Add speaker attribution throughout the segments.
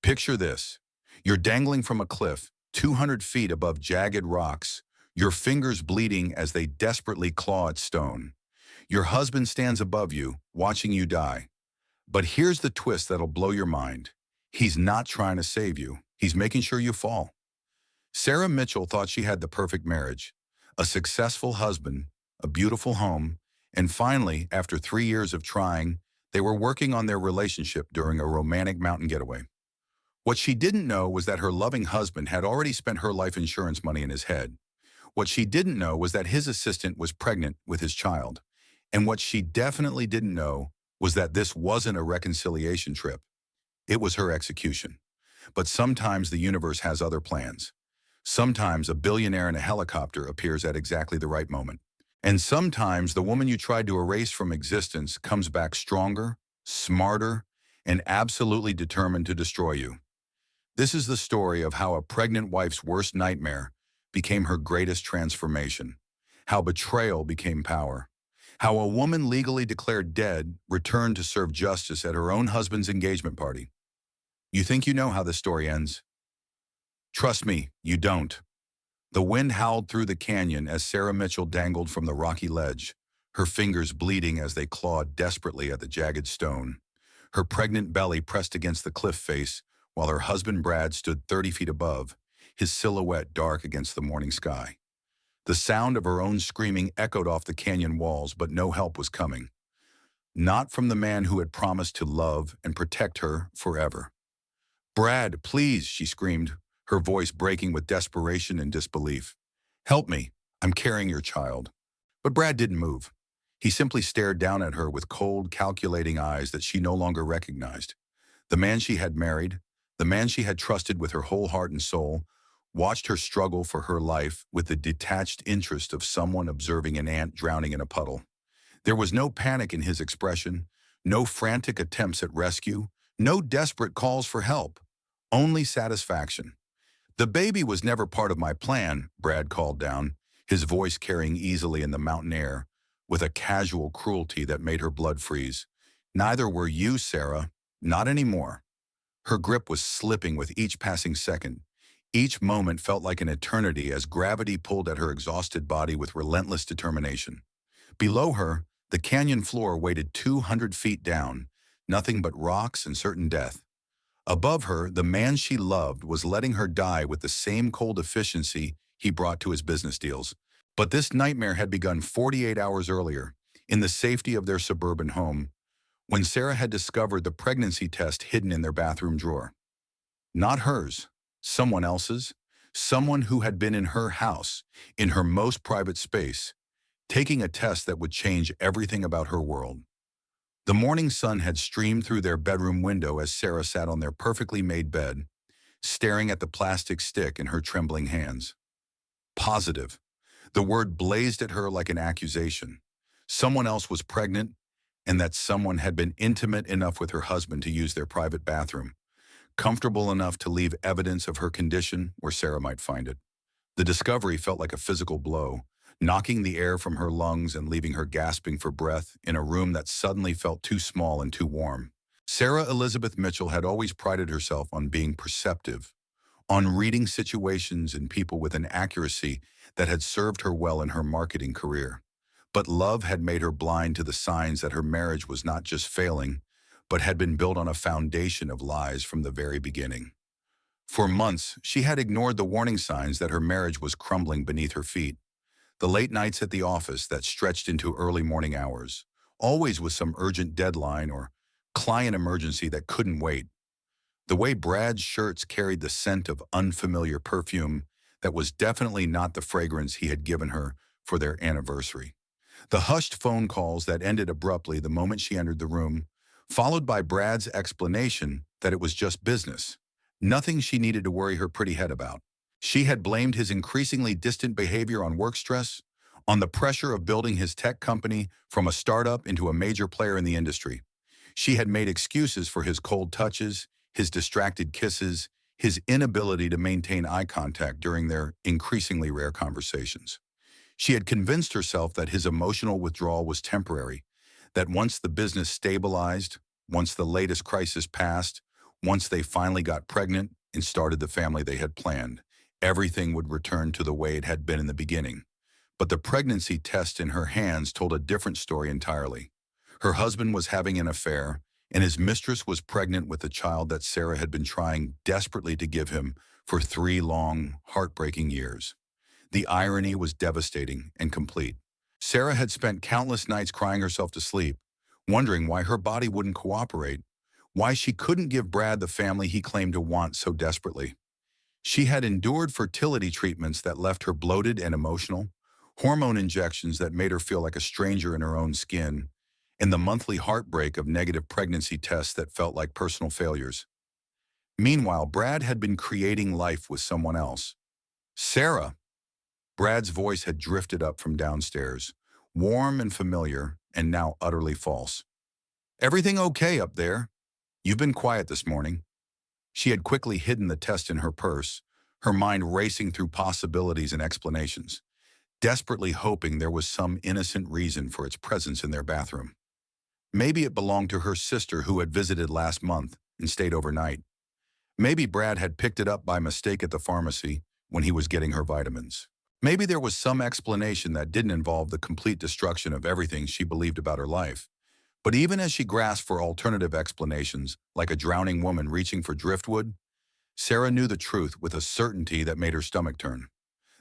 Speaker 1: Picture this. You're dangling from a cliff, 200 feet above jagged rocks, your fingers bleeding as they desperately claw at stone. Your husband stands above you, watching you die. But here's the twist that'll blow your mind. He's not trying to save you. He's making sure you fall. Sarah Mitchell thought she had the perfect marriage, a successful husband, a beautiful home, and finally, after 3 years of trying, they were working on their relationship during a romantic mountain getaway. What she didn't know was that her loving husband had already spent her life insurance money in his head. What she didn't know was that his assistant was pregnant with his child. And what she definitely didn't know was that this wasn't a reconciliation trip. It was her execution. But sometimes the universe has other plans. Sometimes a billionaire in a helicopter appears at exactly the right moment. And sometimes the woman you tried to erase from existence comes back stronger, smarter, and absolutely determined to destroy you. This is the story of how a pregnant wife's worst nightmare became her greatest transformation, how betrayal became power, how a woman legally declared dead returned to serve justice at her own husband's engagement party. You think you know how this story ends? Trust me, you don't. The wind howled through the canyon as Sarah Mitchell dangled from the rocky ledge, her fingers bleeding as they clawed desperately at the jagged stone. Her pregnant belly pressed against the cliff face, while her husband Brad stood 30 feet above, his silhouette dark against the morning sky. The sound of her own screaming echoed off the canyon walls, but no help was coming. Not from the man who had promised to love and protect her forever. "Brad, please," she screamed, her voice breaking with desperation and disbelief. "Help me. I'm carrying your child." But Brad didn't move. He simply stared down at her with cold, calculating eyes that she no longer recognized. The man she had married, the man she had trusted with her whole heart and soul, watched her struggle for her life with the detached interest of someone observing an ant drowning in a puddle. There was no panic in his expression, no frantic attempts at rescue, no desperate calls for help, only satisfaction. "The baby was never part of my plan," Brad called down, his voice carrying easily in the mountain air, with a casual cruelty that made her blood freeze. "Neither were you, Sarah. Not anymore." Her grip was slipping with each passing second. Each moment felt like an eternity as gravity pulled at her exhausted body with relentless determination. Below her, the canyon floor weighted 200 feet down, nothing but rocks and certain death. Above her, the man she loved was letting her die with the same cold efficiency he brought to his business deals. But this nightmare had begun 48 hours earlier, in the safety of their suburban home, when Sarah had discovered the pregnancy test hidden in their bathroom drawer. Not hers, someone else's, someone who had been in her house, in her most private space, taking a test that would change everything about her world. The morning sun had streamed through their bedroom window as Sarah sat on their perfectly made bed, staring at the plastic stick in her trembling hands. Positive. The word blazed at her like an accusation. Someone else was pregnant, and that someone had been intimate enough with her husband to use their private bathroom, comfortable enough to leave evidence of her condition where Sarah might find it. The discovery felt like a physical blow, knocking the air from her lungs and leaving her gasping for breath in a room that suddenly felt too small and too warm. Sarah Elizabeth Mitchell had always prided herself on being perceptive, on reading situations and people with an accuracy that had served her well in her marketing career. But love had made her blind to the signs that her marriage was not just failing, but had been built on a foundation of lies from the very beginning. For months, she had ignored the warning signs that her marriage was crumbling beneath her feet. The late nights at the office that stretched into early morning hours, always with some urgent deadline or client emergency that couldn't wait. The way Brad's shirts carried the scent of unfamiliar perfume that was definitely not the fragrance he had given her for their anniversary. The hushed phone calls that ended abruptly the moment she entered the room, followed by Brad's explanation that it was just business, nothing she needed to worry her pretty head about. She had blamed his increasingly distant behavior on work stress, on the pressure of building his tech company from a startup into a major player in the industry. She had made excuses for his cold touches, his distracted kisses, his inability to maintain eye contact during their increasingly rare conversations. She had convinced herself that his emotional withdrawal was temporary, that once the business stabilized, once the latest crisis passed, Once they finally got pregnant and started the family they had planned, everything would return to the way it had been in the beginning. But the pregnancy test in her hands told a different story entirely. Her husband was having an affair, and his mistress was pregnant with a child that Sarah had been trying desperately to give him for 3 long, heartbreaking years. The irony was devastating and complete. Sarah had spent countless nights crying herself to sleep, wondering why her body wouldn't cooperate, why she couldn't give Brad the family he claimed to want so desperately. She had endured fertility treatments that left her bloated and emotional, hormone injections that made her feel like a stranger in her own skin, and the monthly heartbreak of negative pregnancy tests that felt like personal failures. Meanwhile, Brad had been creating life with someone else. Sarah! Brad's voice had drifted up from downstairs, warm and familiar, and now utterly false. Everything okay up there? You've been quiet this morning. She had quickly hidden the test in her purse, her mind racing through possibilities and explanations, desperately hoping there was some innocent reason for its presence in their bathroom. Maybe it belonged to her sister who had visited last month and stayed overnight. Maybe Brad had picked it up by mistake at the pharmacy when he was getting her vitamins. Maybe there was some explanation that didn't involve the complete destruction of everything she believed about her life. But even as she grasped for alternative explanations, like a drowning woman reaching for driftwood, Sarah knew the truth with a certainty that made her stomach turn.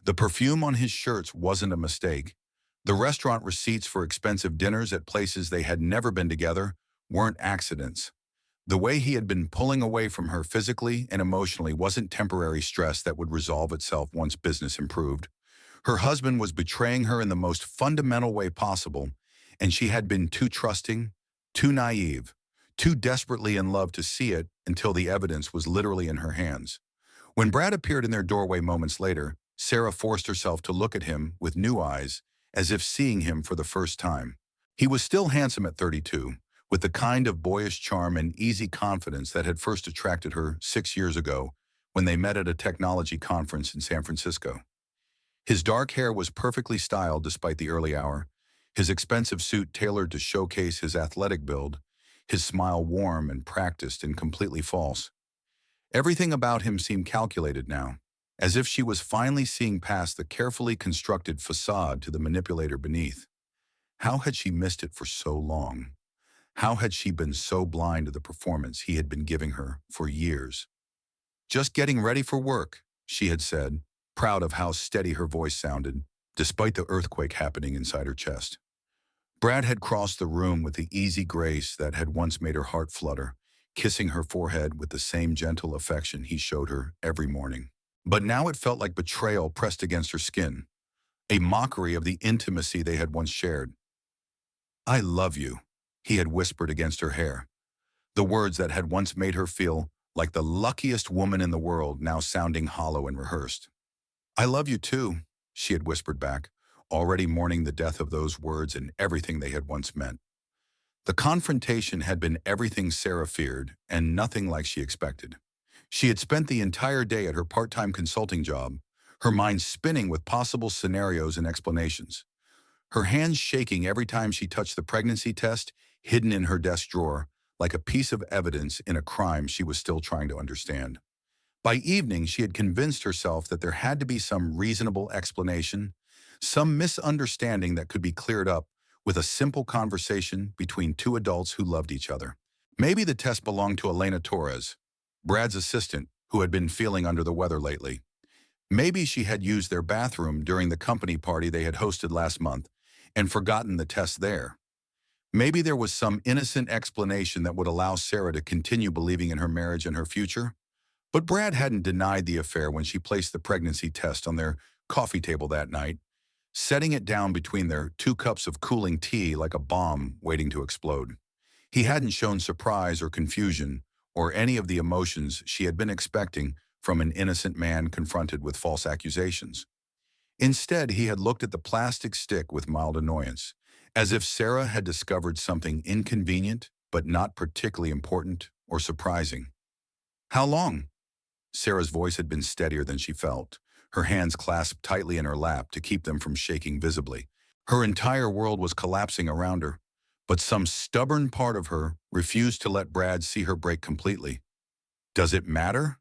Speaker 1: The perfume on his shirts wasn't a mistake. The restaurant receipts for expensive dinners at places they had never been together weren't accidents. The way he had been pulling away from her physically and emotionally wasn't temporary stress that would resolve itself once business improved. Her husband was betraying her in the most fundamental way possible, and she had been too trusting, too naive, too desperately in love to see it until the evidence was literally in her hands. When Brad appeared in their doorway moments later, Sarah forced herself to look at him with new eyes, as if seeing him for the first time. He was still handsome at 32, with the kind of boyish charm and easy confidence that had first attracted her 6 years ago when they met at a technology conference in San Francisco. His dark hair was perfectly styled despite the early hour, his expensive suit tailored to showcase his athletic build, his smile warm and practiced and completely false. Everything about him seemed calculated now, as if she was finally seeing past the carefully constructed facade to the manipulator beneath. How had she missed it for so long? How had she been so blind to the performance he had been giving her for years? Just getting ready for work, she had said, proud of how steady her voice sounded, despite the earthquake happening inside her chest. Brad had crossed the room with the easy grace that had once made her heart flutter, kissing her forehead with the same gentle affection he showed her every morning. But now it felt like betrayal pressed against her skin, a mockery of the intimacy they had once shared. "I love you," he had whispered against her hair. The words that had once made her feel like the luckiest woman in the world now sounding hollow and rehearsed. "I love you too," she had whispered back, already mourning the death of those words and everything they had once meant. The confrontation had been everything Sarah feared and nothing like she expected. She had spent the entire day at her part-time consulting job, her mind spinning with possible scenarios and explanations. Her hands shaking every time she touched the pregnancy test hidden in her desk drawer, like a piece of evidence in a crime she was still trying to understand. By evening, she had convinced herself that there had to be some reasonable explanation, some misunderstanding that could be cleared up with a simple conversation between two adults who loved each other. Maybe the test belonged to Elena Torres, Brad's assistant, who had been feeling under the weather lately. Maybe she had used their bathroom during the company party they had hosted last month and forgotten the test there. Maybe there was some innocent explanation that would allow Sarah to continue believing in her marriage and her future. But Brad hadn't denied the affair when she placed the pregnancy test on their coffee table that night, setting it down between their 2 cups of cooling tea like a bomb waiting to explode. He hadn't shown surprise or confusion or any of the emotions she had been expecting from an innocent man confronted with false accusations. Instead, he had looked at the plastic stick with mild annoyance, as if Sarah had discovered something inconvenient but not particularly important or surprising. "How long?" Sarah's voice had been steadier than she felt, her hands clasped tightly in her lap to keep them from shaking visibly. Her entire world was collapsing around her, but some stubborn part of her refused to let Brad see her break completely. Does it matter?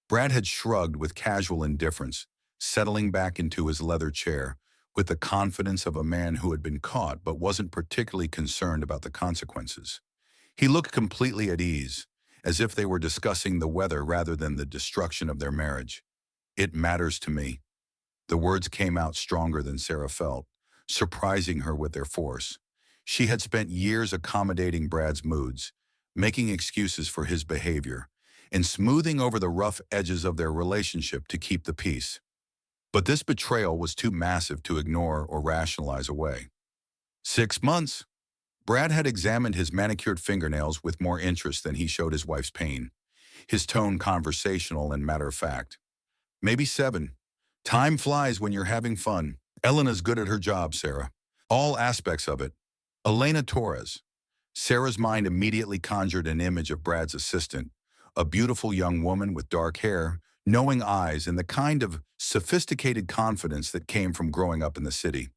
Speaker 1: Brad had shrugged with casual indifference, settling back into his leather chair with the confidence of a man who had been caught but wasn't particularly concerned about the consequences. He looked completely at ease, as if they were discussing the weather rather than the destruction of their marriage. It matters to me. The words came out stronger than Sarah felt, surprising her with their force. She had spent years accommodating Brad's moods, making excuses for his behavior, and smoothing over the rough edges of their relationship to keep the peace. But this betrayal was too massive to ignore or rationalize away. 6 months. Brad had examined his manicured fingernails with more interest than he showed his wife's pain, his tone conversational and matter-of-fact. Maybe 7. Time flies when you're having fun. Elena's good at her job, Sarah. All aspects of it. Elena Torres. Sarah's mind immediately conjured an image of Brad's assistant, a beautiful young woman with dark hair, knowing eyes, and the kind of sophisticated confidence that came from growing up in the city.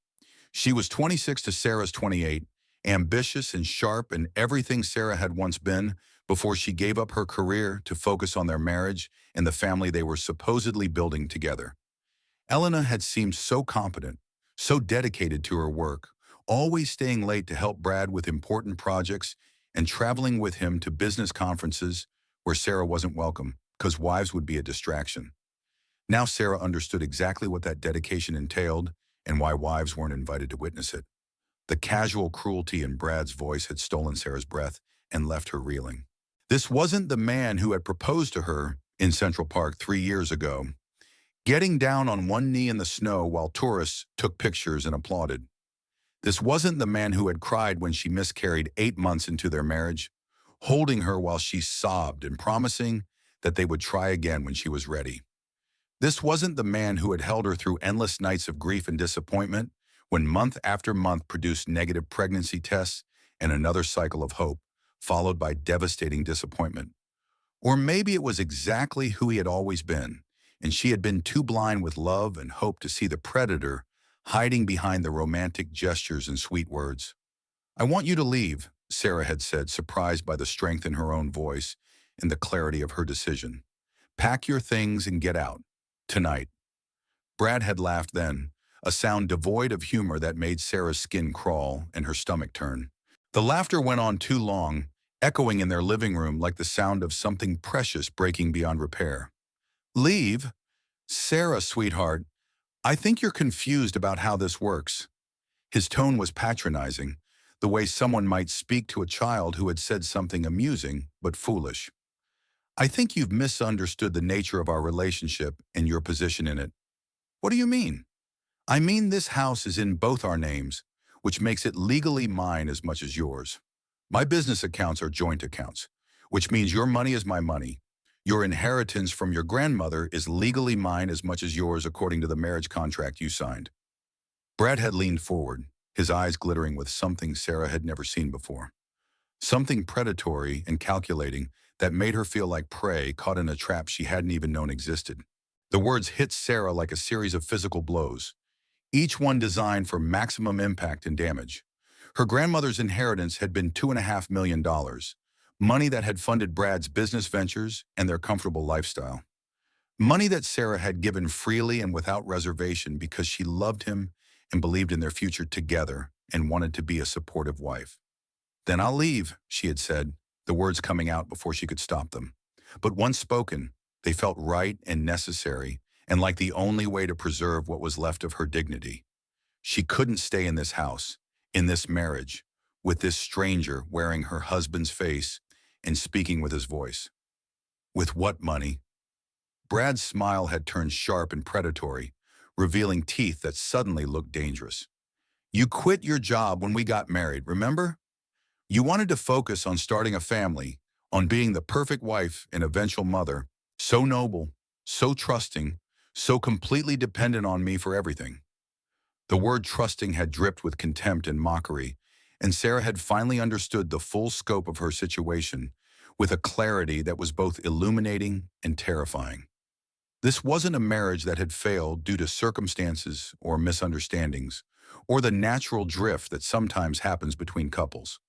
Speaker 1: She was 26 to Sarah's 28, ambitious and sharp and everything Sarah had once been before she gave up her career to focus on their marriage and the family they were supposedly building together. Elena had seemed so competent, so dedicated to her work, always staying late to help Brad with important projects and traveling with him to business conferences where Sarah wasn't welcome, because wives would be a distraction. Now Sarah understood exactly what that dedication entailed and why wives weren't invited to witness it. The casual cruelty in Brad's voice had stolen Sarah's breath and left her reeling. This wasn't the man who had proposed to her in Central Park 3 years ago, getting down on one knee in the snow while tourists took pictures and applauded. This wasn't the man who had cried when she miscarried 8 months into their marriage, holding her while she sobbed and promising that they would try again when she was ready. This wasn't the man who had held her through endless nights of grief and disappointment when month after month produced negative pregnancy tests and another cycle of hope, followed by devastating disappointment. Or maybe it was exactly who he had always been, and she had been too blind with love and hope to see the predator hiding behind the romantic gestures and sweet words. "I want you to leave," Sarah had said, surprised by the strength in her own voice and the clarity of her decision. "Pack your things and get out. Tonight." Brad had laughed then, a sound devoid of humor that made Sarah's skin crawl and her stomach turn. The laughter went on too long, echoing in their living room like the sound of something precious breaking beyond repair. "Leave? Sarah, sweetheart, I think you're confused about how this works." His tone was patronizing, the way someone might speak to a child who had said something amusing but foolish. "I think you've misunderstood the nature of our relationship and your position in it." "What do you mean?" "I mean this house is in both our names, which makes it legally mine as much as yours. My business accounts are joint accounts, which means your money is my money. Your inheritance from your grandmother is legally mine as much as yours according to the marriage contract you signed." Brad had leaned forward, his eyes glittering with something Sarah had never seen before. Something predatory and calculating that made her feel like prey caught in a trap she hadn't even known existed. The words hit Sarah like a series of physical blows, each one designed for maximum impact and damage. Her grandmother's inheritance had been $2.5 million, money that had funded Brad's business ventures and their comfortable lifestyle. Money that Sarah had given freely and without reservation because she loved him and believed in their future together and wanted to be a supportive wife. "Then I'll leave," she had said, the words coming out before she could stop them. But once spoken, they felt right and necessary, and like the only way to preserve what was left of her dignity. She couldn't stay in this house, in this marriage, with this stranger wearing her husband's face and speaking with his voice. With what money? Brad's smile had turned sharp and predatory, revealing teeth that suddenly looked dangerous. "You quit your job when we got married, remember? You wanted to focus on starting a family, on being the perfect wife and eventual mother, so noble, so trusting, so completely dependent on me for everything." The word trusting had dripped with contempt and mockery, and Sarah had finally understood the full scope of her situation with a clarity that was both illuminating and terrifying. This wasn't a marriage that had failed due to circumstances or misunderstandings, or the natural drift that sometimes happens between couples.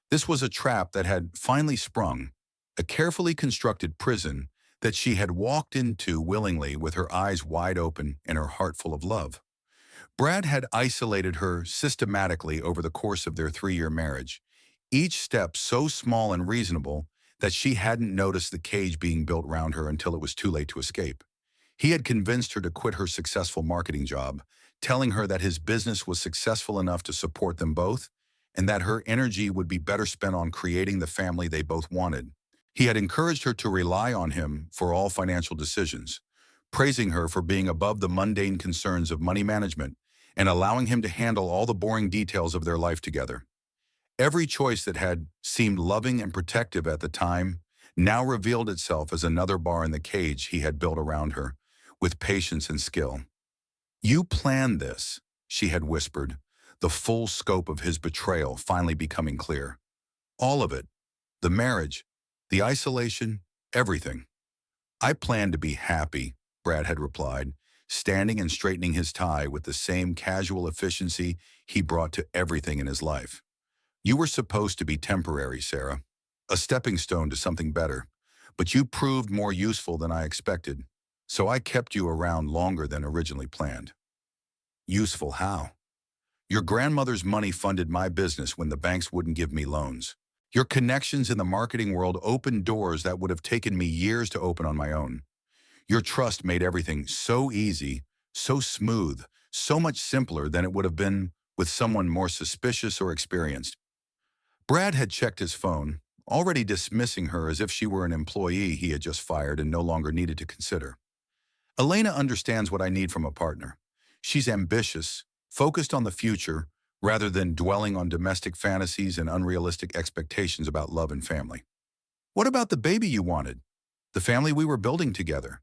Speaker 1: This was a trap that had finally sprung, a carefully constructed prison that she had walked into willingly with her eyes wide open and her heart full of love. Brad had isolated her systematically over the course of their 3-year marriage, each step so small and reasonable that she hadn't noticed the cage being built around her until it was too late to escape. He had convinced her to quit her successful marketing job, telling her that his business was successful enough to support them both and that her energy would be better spent on creating the family they both wanted. He had encouraged her to rely on him for all financial decisions, praising her for being above the mundane concerns of money management and allowing him to handle all the boring details of their life together. Every choice that had seemed loving and protective at the time now revealed itself as another bar in the cage he had built around her, with patience and skill. "You planned this," she had whispered, the full scope of his betrayal finally becoming clear. "All of it. The marriage, the isolation, everything." "I planned to be happy," Brad had replied, standing and straightening his tie with the same casual efficiency he brought to everything in his life. "You were supposed to be temporary, Sarah, a stepping stone to something better, but you proved more useful than I expected, so I kept you around longer than originally planned." "Useful how?" "Your grandmother's money funded my business when the banks wouldn't give me loans. Your connections in the marketing world opened doors that would have taken me years to open on my own. Your trust made everything so easy, so smooth, so much simpler than it would have been with someone more suspicious or experienced." Brad had checked his phone, already dismissing her as if she were an employee he had just fired and no longer needed to consider. "Elena understands what I need from a partner. She's ambitious, focused on the future, rather than dwelling on domestic fantasies and unrealistic expectations about love and family." "What about the baby you wanted? The family we were building together?"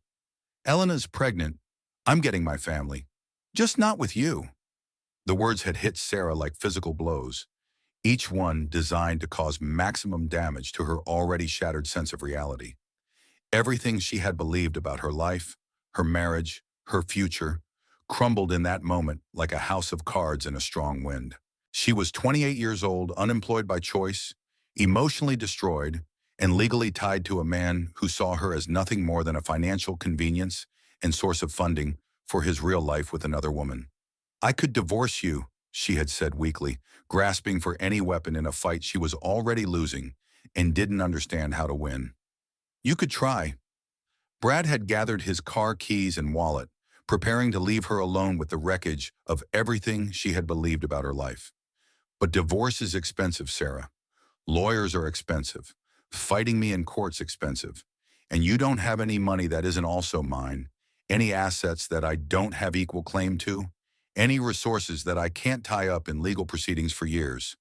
Speaker 1: "Elena's pregnant. I'm getting my family. Just not with you." The words had hit Sarah like physical blows, each one designed to cause maximum damage to her already shattered sense of reality. Everything she had believed about her life, her marriage, her future, crumbled in that moment like a house of cards in a strong wind. She was 28 years old, unemployed by choice, emotionally destroyed, and legally tied to a man who saw her as nothing more than a financial convenience and source of funding for his real life with another woman. "I could divorce you," she had said weakly, grasping for any weapon in a fight she was already losing and didn't understand how to win. "You could try." Brad had gathered his car keys and wallet, preparing to leave her alone with the wreckage of everything she had believed about her life. "But divorce is expensive, Sarah. Lawyers are expensive. Fighting me in court's expensive. And you don't have any money that isn't also mine, any assets that I don't have equal claim to, any resources that I can't tie up in legal proceedings for years."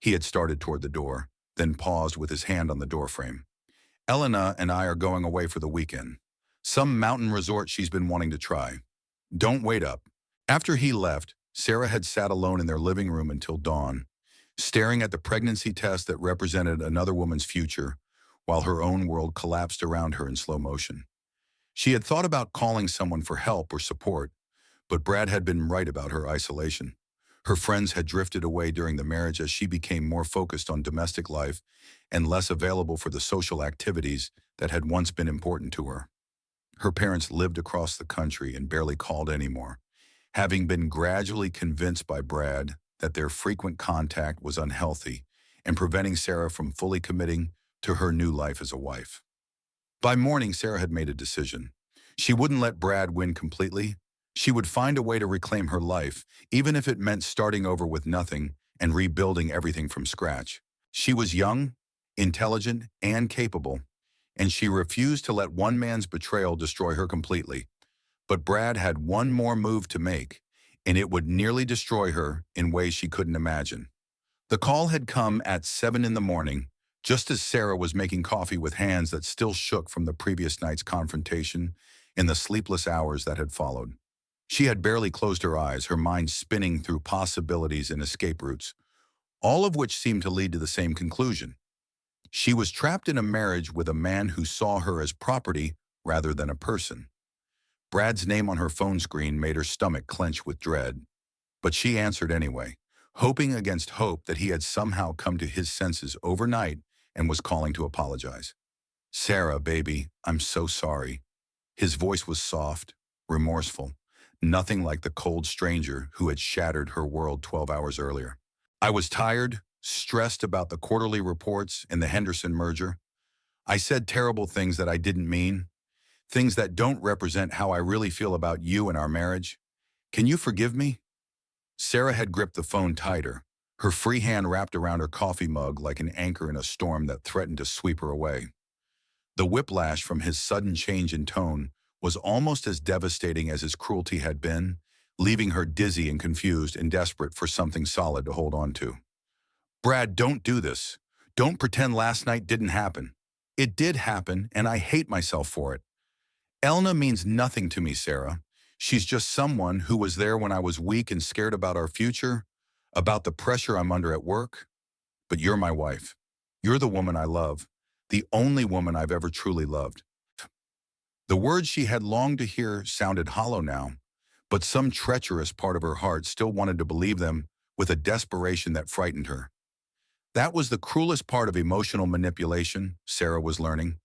Speaker 1: He had started toward the door, then paused with his hand on the doorframe. "Elena and I are going away for the weekend. Some mountain resort she's been wanting to try. Don't wait up." After he left, Sarah had sat alone in their living room until dawn, staring at the pregnancy test that represented another woman's future, while her own world collapsed around her in slow motion. She had thought about calling someone for help or support, but Brad had been right about her isolation. Her friends had drifted away during the marriage as she became more focused on domestic life and less available for the social activities that had once been important to her. Her parents lived across the country and barely called anymore, having been gradually convinced by Brad that their frequent contact was unhealthy and preventing Sarah from fully committing to her new life as a wife. By morning, Sarah had made a decision. She wouldn't let Brad win completely. She would find a way to reclaim her life, even if it meant starting over with nothing and rebuilding everything from scratch. She was young, intelligent, and capable, and she refused to let one man's betrayal destroy her completely. But Brad had one more move to make, and it would nearly destroy her in ways she couldn't imagine. The call had come at 7 in the morning, just as Sarah was making coffee with hands that still shook from the previous night's confrontation and the sleepless hours that had followed. She had barely closed her eyes, her mind spinning through possibilities and escape routes, all of which seemed to lead to the same conclusion. She was trapped in a marriage with a man who saw her as property rather than a person. Brad's name on her phone screen made her stomach clench with dread, but she answered anyway, hoping against hope that he had somehow come to his senses overnight and was calling to apologize. Sarah, baby, I'm so sorry. His voice was soft, remorseful, nothing like the cold stranger who had shattered her world 12 hours earlier. I was tired, stressed about the quarterly reports and the Henderson merger. I said terrible things that I didn't mean, things that don't represent how I really feel about you and our marriage. Can you forgive me? Sarah had gripped the phone tighter, her free hand wrapped around her coffee mug like an anchor in a storm that threatened to sweep her away. The whiplash from his sudden change in tone was almost as devastating as his cruelty had been, leaving her dizzy and confused and desperate for something solid to hold on to. Brad, don't do this. Don't pretend last night didn't happen. It did happen, and I hate myself for it. Elna means nothing to me, Sarah. She's just someone who was there when I was weak and scared about our future, about the pressure I'm under at work. But you're my wife. You're the woman I love, the only woman I've ever truly loved. The words she had longed to hear sounded hollow now, but some treacherous part of her heart still wanted to believe them with a desperation that frightened her. That was the cruelest part of emotional manipulation, Sarah was learning.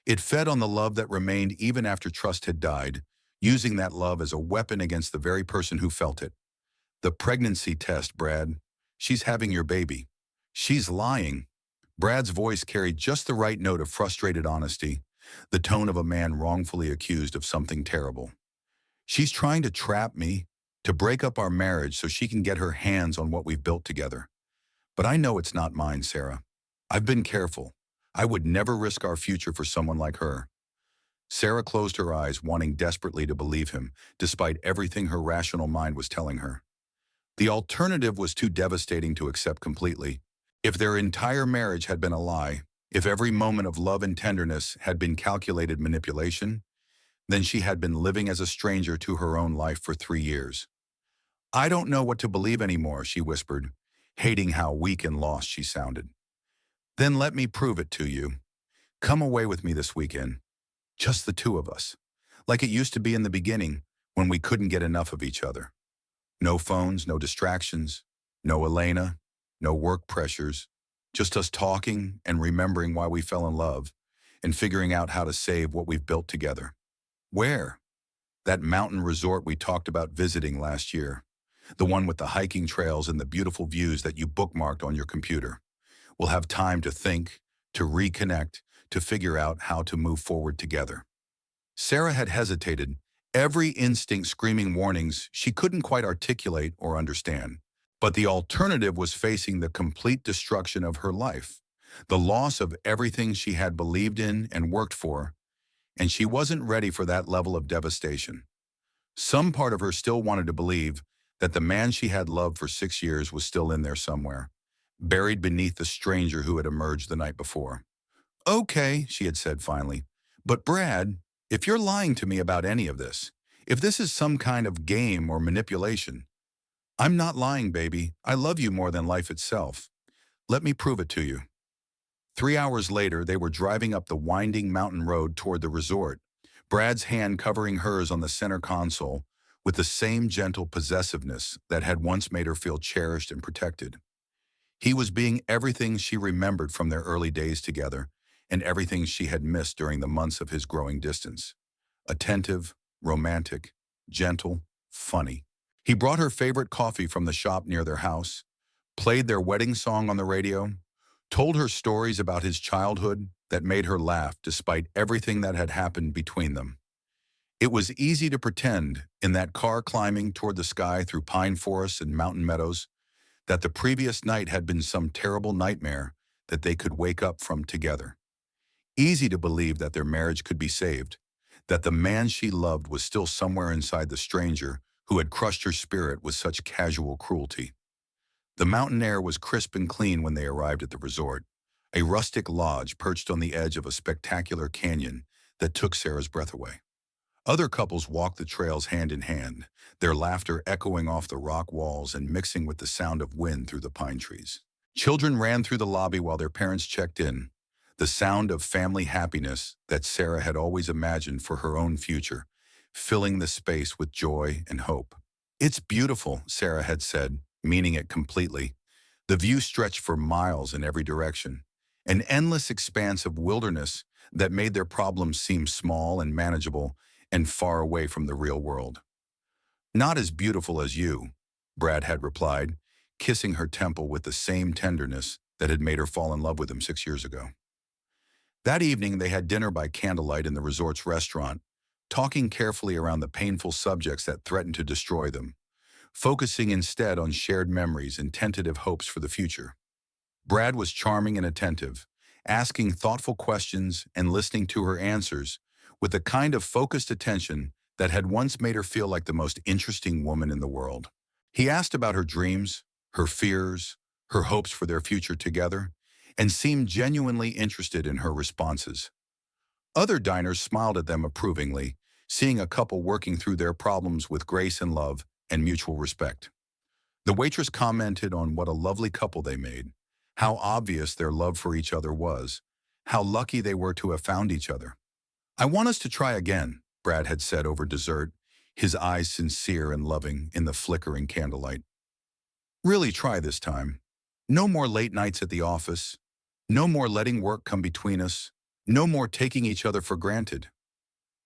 Speaker 1: It fed on the love that remained even after trust had died, using that love as a weapon against the very person who felt it. The pregnancy test, Brad. She's having your baby. She's lying. Brad's voice carried just the right note of frustrated honesty, the tone of a man wrongfully accused of something terrible. She's trying to trap me, to break up our marriage so she can get her hands on what we've built together. But I know it's not mine, Sarah. I've been careful. I would never risk our future for someone like her. Sarah closed her eyes, wanting desperately to believe him, despite everything her rational mind was telling her. The alternative was too devastating to accept completely. If their entire marriage had been a lie, if every moment of love and tenderness had been calculated manipulation, then she had been living as a stranger to her own life for 3 years. I don't know what to believe anymore, she whispered, hating how weak and lost she sounded. Then let me prove it to you. Come away with me this weekend. Just the two of us. Like it used to be in the beginning, when we couldn't get enough of each other. No phones, no distractions, no Elena, no work pressures. Just us talking and remembering why we fell in love and figuring out how to save what we've built together. Where? That mountain resort we talked about visiting last year. The one with the hiking trails and the beautiful views that you bookmarked on your computer. We'll have time to think, to reconnect, to figure out how to move forward together. Sarah had hesitated, every instinct screaming warnings she couldn't quite articulate or understand. But the alternative was facing the complete destruction of her life, the loss of everything she had believed in and worked for, and she wasn't ready for that level of devastation. Some part of her still wanted to believe that the man she had loved for 6 years was still in there somewhere, buried beneath the stranger who had emerged the night before. Okay, she had said finally, but Brad, if you're lying to me about any of this, if this is some kind of game or manipulation, I'm not lying, baby. I love you more than life itself. Let me prove it to you. 3 hours later, they were driving up the winding mountain road toward the resort, Brad's hand covering hers on the center console with the same gentle possessiveness that had once made her feel cherished and protected. He was being everything she remembered from their early days together and everything she had missed during the months of his growing distance. Attentive, romantic, gentle, funny. He brought her favorite coffee from the shop near their house, played their wedding song on the radio, told her stories about his childhood that made her laugh despite everything that had happened between them. It was easy to pretend, in that car climbing toward the sky through pine forests and mountain meadows, that the previous night had been some terrible nightmare that they could wake up from together. Easy to believe that their marriage could be saved, that the man she loved was still somewhere inside the stranger who had crushed her spirit with such casual cruelty. The mountain air was crisp and clean when they arrived at the resort, a rustic lodge perched on the edge of a spectacular canyon that took Sarah's breath away. Other couples walked the trails hand in hand, their laughter echoing off the rock walls and mixing with the sound of wind through the pine trees. Children ran through the lobby while their parents checked in, the sound of family happiness that Sarah had always imagined for her own future, filling the space with joy and hope. It's beautiful, Sarah had said, meaning it completely. The view stretched for miles in every direction, an endless expanse of wilderness that made their problems seem small and manageable and far away from the real world. Not as beautiful as you, Brad had replied, kissing her temple with the same tenderness that had made her fall in love with him 6 years ago. That evening, they had dinner by candlelight in the resort's restaurant, talking carefully around the painful subjects that threatened to destroy them, focusing instead on shared memories and tentative hopes for the future. Brad was charming and attentive, asking thoughtful questions and listening to her answers with the kind of focused attention that had once made her feel like the most interesting woman in the world. He asked about her dreams, her fears, her hopes for their future together, and seemed genuinely interested in her responses. Other diners smiled at them approvingly, seeing a couple working through their problems with grace and love and mutual respect. The waitress commented on what a lovely couple they made, how obvious their love for each other was, how lucky they were to have found each other. "I want us to try again," Brad had said over dessert, his eyes sincere and loving in the flickering candlelight. "Really try this time. No more late nights at the office. No more letting work come between us. No more taking each other for granted.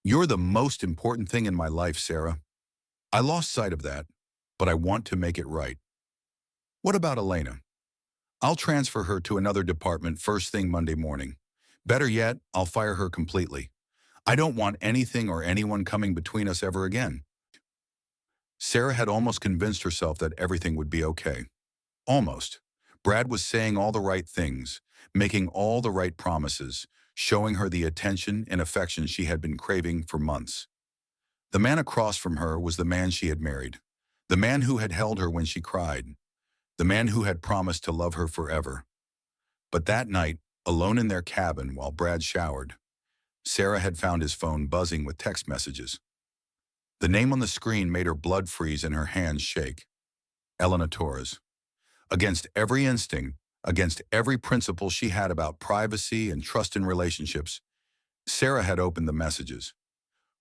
Speaker 1: You're the most important thing in my life, Sarah. I lost sight of that, but I want to make it right. What about Elena? I'll transfer her to another department first thing Monday morning. Better yet, I'll fire her completely. I don't want anything or anyone coming between us ever again." Sarah had almost convinced herself that everything would be okay. Almost. Brad was saying all the right things, making all the right promises, showing her the attention and affection she had been craving for months. The man across from her was the man she had married, the man who had held her when she cried, the man who had promised to love her forever. But that night, alone in their cabin while Brad showered, Sarah had found his phone buzzing with text messages. The name on the screen made her blood freeze and her hands shake. Elena Torres. Against every instinct, against every principle she had about privacy and trust in relationships, Sarah had opened the messages.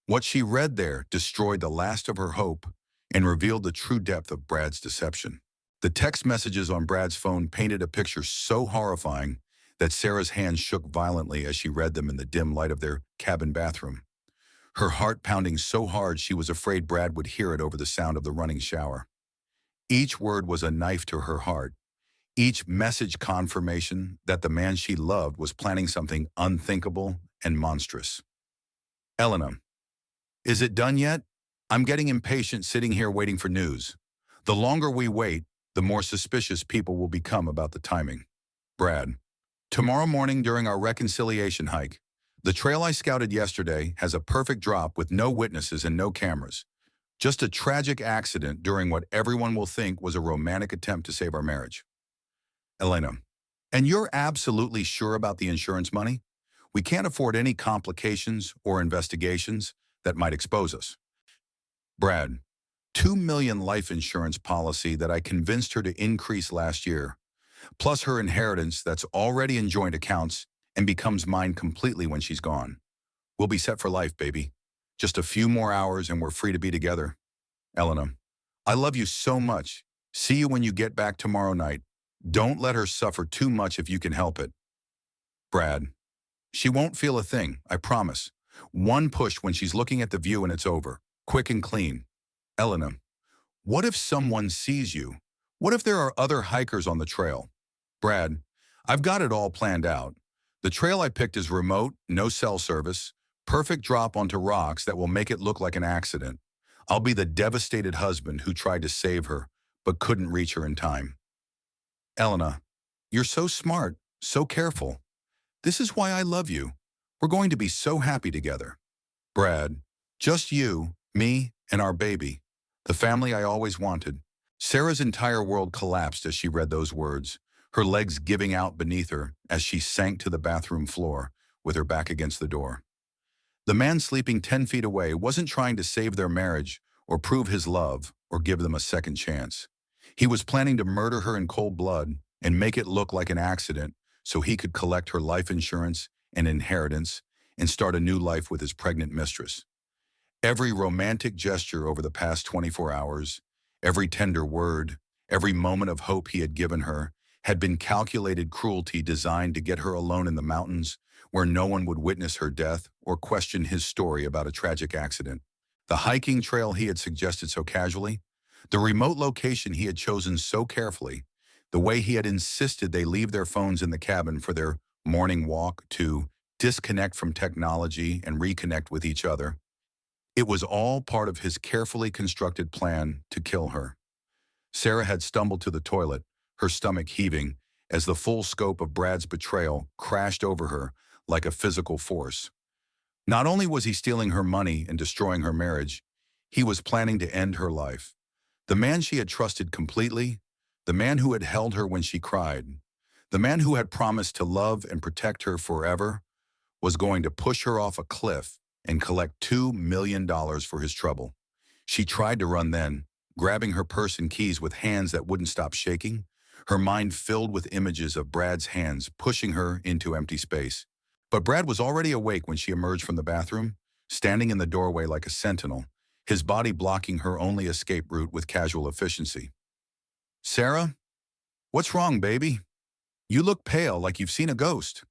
Speaker 1: What she read there destroyed the last of her hope and revealed the true depth of Brad's deception. The text messages on Brad's phone painted a picture so horrifying that Sarah's hands shook violently as she read them in the dim light of their cabin bathroom, her heart pounding so hard she was afraid Brad would hear it over the sound of the running shower. Each word was a knife to her heart, each message confirmation that the man she loved was planning something unthinkable and monstrous. "Elena, is it done yet? I'm getting impatient sitting here waiting for news. The longer we wait, the more suspicious people will become about the timing. Brad, tomorrow morning during our reconciliation hike, the trail I scouted yesterday has a perfect drop with no witnesses and no cameras. Just a tragic accident during what everyone will think was a romantic attempt to save our marriage." Elena, and you're absolutely sure about the insurance money? We can't afford any complications or investigations that might expose us. Brad, $2 million life insurance policy that I convinced her to increase last year, plus her inheritance that's already in joint accounts and becomes mine completely when she's gone. We'll be set for life, baby. Just a few more hours and we're free to be together. Elena, I love you so much. See you when you get back tomorrow night. Don't let her suffer too much if you can help it. Brad, she won't feel a thing, I promise. One push when she's looking at the view and it's over. Quick and clean. Elena, what if someone sees you? What if there are other hikers on the trail? Brad, I've got it all planned out. The trail I picked is remote, no cell service, perfect drop onto rocks that will make it look like an accident. I'll be the devastated husband who tried to save her, but couldn't reach her in time. Elena, you're so smart, so careful. This is why I love you. We're going to be so happy together. Brad, just you, me, and our baby. The family I always wanted. Sarah's entire world collapsed as she read those words, her legs giving out beneath her as she sank to the bathroom floor with her back against the door. The man sleeping 10 feet away wasn't trying to save their marriage or prove his love or give them a second chance. He was planning to murder her in cold blood and make it look like an accident so he could collect her life insurance and inheritance and start a new life with his pregnant mistress. Every romantic gesture over the past 24 hours, every tender word, every moment of hope he had given her had been calculated cruelty designed to get her alone in the mountains where no one would witness her death or question his story about a tragic accident. The hiking trail he had suggested so casually, the remote location he had chosen so carefully, the way he had insisted they leave their phones in the cabin for their morning walk to disconnect from technology and reconnect with each other. It was all part of his carefully constructed plan to kill her. Sarah had stumbled to the toilet, her stomach heaving, as the full scope of Brad's betrayal crashed over her like a physical force. Not only was he stealing her money and destroying her marriage, he was planning to end her life. The man she had trusted completely, the man who had held her when she cried, the man who had promised to love and protect her forever, was going to push her off a cliff and collect $2 million for his trouble. She tried to run then, grabbing her purse and keys with hands that wouldn't stop shaking, her mind filled with images of Brad's hands pushing her into empty space. But Brad was already awake when she emerged from the bathroom, standing in the doorway like a sentinel, his body blocking her only escape route with casual efficiency. "Sarah, what's wrong, baby? You look pale like you've seen a ghost."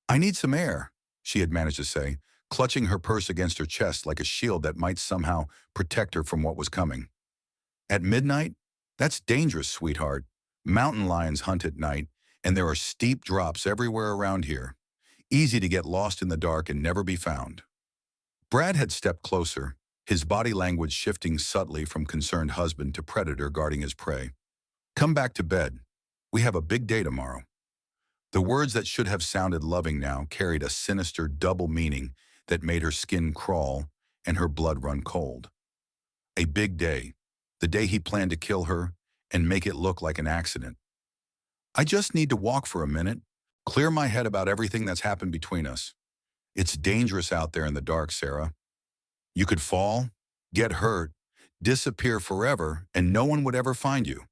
Speaker 1: "I need some air," she had managed to say, clutching her purse against her chest like a shield that might somehow protect her from what was coming. "At midnight? That's dangerous, sweetheart. Mountain lions hunt at night, and there are steep drops everywhere around here. Easy to get lost in the dark and never be found." Brad had stepped closer, his body language shifting subtly from concerned husband to predator guarding his prey. "Come back to bed. We have a big day tomorrow." The words that should have sounded loving now carried a sinister double meaning that made her skin crawl and her blood run cold. A big day, the day he planned to kill her and make it look like an accident. "I just need to walk for a minute, clear my head about everything that's happened between us. It's dangerous out there in the dark, Sarah. You could fall, get hurt, disappear forever, and no one would ever find you."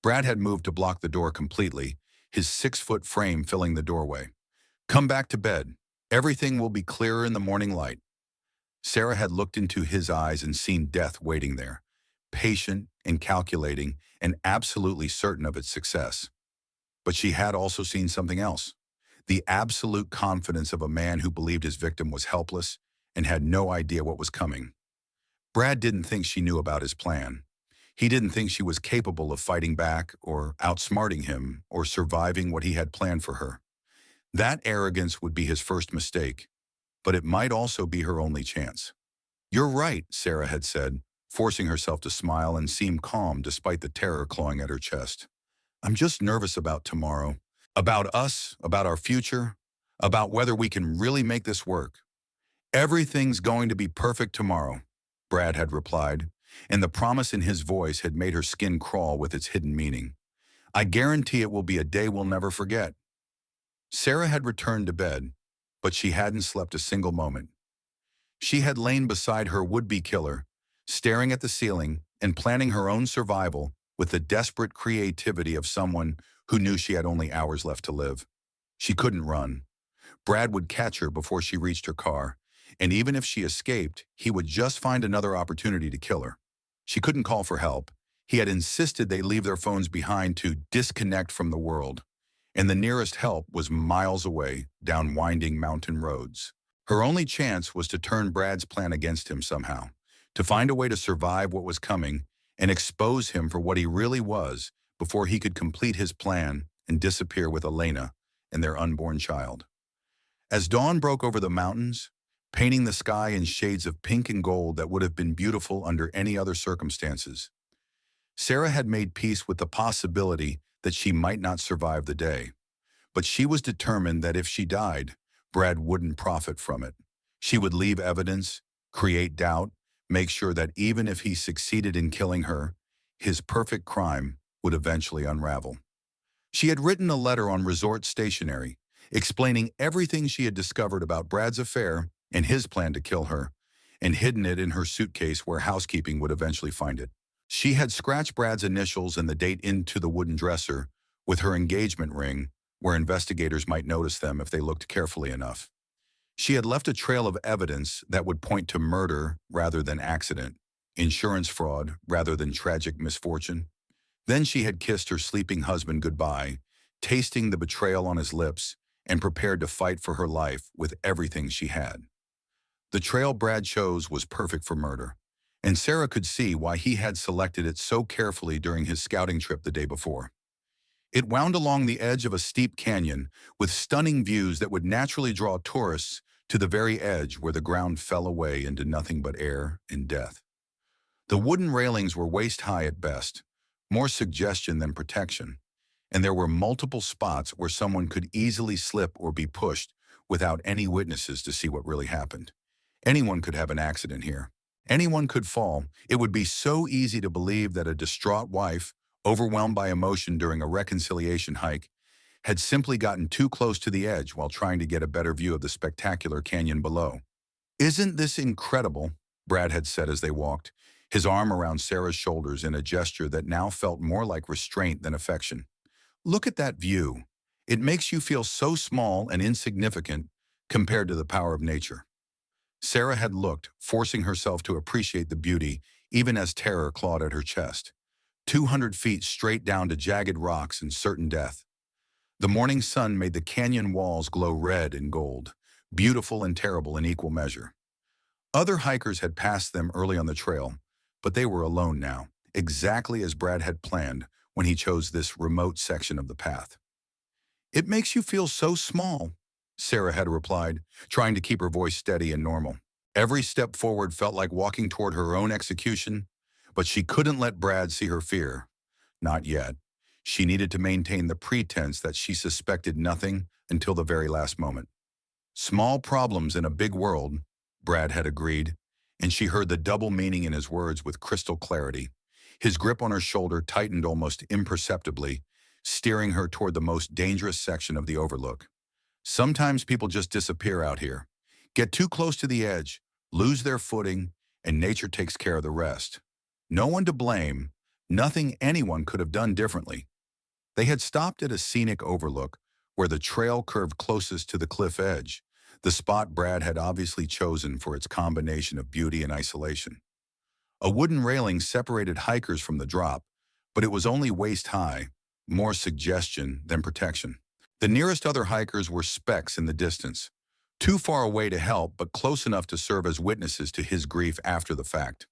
Speaker 1: Brad had moved to block the door completely, his 6-foot frame filling the doorway. "Come back to bed. Everything will be clearer in the morning light." Sarah had looked into his eyes and seen death waiting there, patient and calculating and absolutely certain of its success. But she had also seen something else, the absolute confidence of a man who believed his victim was helpless and had no idea what was coming. Brad didn't think she knew about his plan. He didn't think she was capable of fighting back or outsmarting him or surviving what he had planned for her. That arrogance would be his first mistake, but it might also be her only chance. "You're right," Sarah had said, forcing herself to smile and seem calm despite the terror clawing at her chest. "I'm just nervous about tomorrow, about us, about our future, about whether we can really make this work." "Everything's going to be perfect tomorrow," Brad had replied, and the promise in his voice had made her skin crawl with its hidden meaning. "I guarantee it will be a day we'll never forget." Sarah had returned to bed, but she hadn't slept a single moment. She had lain beside her would-be killer, staring at the ceiling and planning her own survival with the desperate creativity of someone who knew she had only hours left to live. She couldn't run. Brad would catch her before she reached her car, and even if she escaped, he would just find another opportunity to kill her. She couldn't call for help. He had insisted they leave their phones behind to disconnect from the world, and the nearest help was miles away down winding mountain roads. Her only chance was to turn Brad's plan against him somehow, to find a way to survive what was coming and expose him for what he really was before he could complete his plan and disappear with Elena and their unborn child. As dawn broke over the mountains, painting the sky in shades of pink and gold that would have been beautiful under any other circumstances, Sarah had made peace with the possibility that she might not survive the day. But she was determined that if she died, Brad wouldn't profit from it. She would leave evidence, create doubt, make sure that even if he succeeded in killing her, his perfect crime would eventually unravel. She had written a letter on resort stationery, explaining everything she had discovered about Brad's affair and his plan to kill her, and hidden it in her suitcase where housekeeping would eventually find it. She had scratched Brad's initials and the date into the wooden dresser with her engagement ring, where investigators might notice them if they looked carefully enough. She had left a trail of evidence that would point to murder rather than accident, insurance fraud rather than tragic misfortune. Then she had kissed her sleeping husband goodbye, tasting the betrayal on his lips and prepared to fight for her life with everything she had. The trail Brad chose was perfect for murder, and Sarah could see why he had selected it so carefully during his scouting trip the day before. It wound along the edge of a steep canyon with stunning views that would naturally draw tourists to the very edge where the ground fell away into nothing but air and death. The wooden railings were waist-high at best, more suggestion than protection, and there were multiple spots where someone could easily slip or be pushed without any witnesses to see what really happened. Anyone could have an accident here. Anyone could fall. It would be so easy to believe that a distraught wife, overwhelmed by emotion during a reconciliation hike, had simply gotten too close to the edge while trying to get a better view of the spectacular canyon below. "Isn't this incredible?" Brad had said as they walked, his arm around Sarah's shoulders in a gesture that now felt more like restraint than affection. "Look at that view. It makes you feel so small and insignificant compared to the power of nature." Sarah had looked, forcing herself to appreciate the beauty, even as terror clawed at her chest. 200 feet straight down to jagged rocks and certain death. The morning sun made the canyon walls glow red and gold, beautiful and terrible in equal measure. Other hikers had passed them early on the trail, but they were alone now, exactly as Brad had planned when he chose this remote section of the path. "It makes you feel so small," Sarah had replied, trying to keep her voice steady and normal. Every step forward felt like walking toward her own execution, but she couldn't let Brad see her fear. Not yet. She needed to maintain the pretense that she suspected nothing until the very last moment. "Small problems in a big world," Brad had agreed, and she heard the double meaning in his words with crystal clarity. His grip on her shoulder tightened almost imperceptibly, steering her toward the most dangerous section of the overlook. "Sometimes people just disappear out here, get too close to the edge, lose their footing, and nature takes care of the rest. No one to blame, nothing anyone could have done differently." They had stopped at a scenic overlook where the trail curved closest to the cliff edge, the spot Brad had obviously chosen for its combination of beauty and isolation. A wooden railing separated hikers from the drop, but it was only waist-high, more suggestion than protection. The nearest other hikers were specks in the distance, too far away to help but close enough to serve as witnesses to his grief after the fact.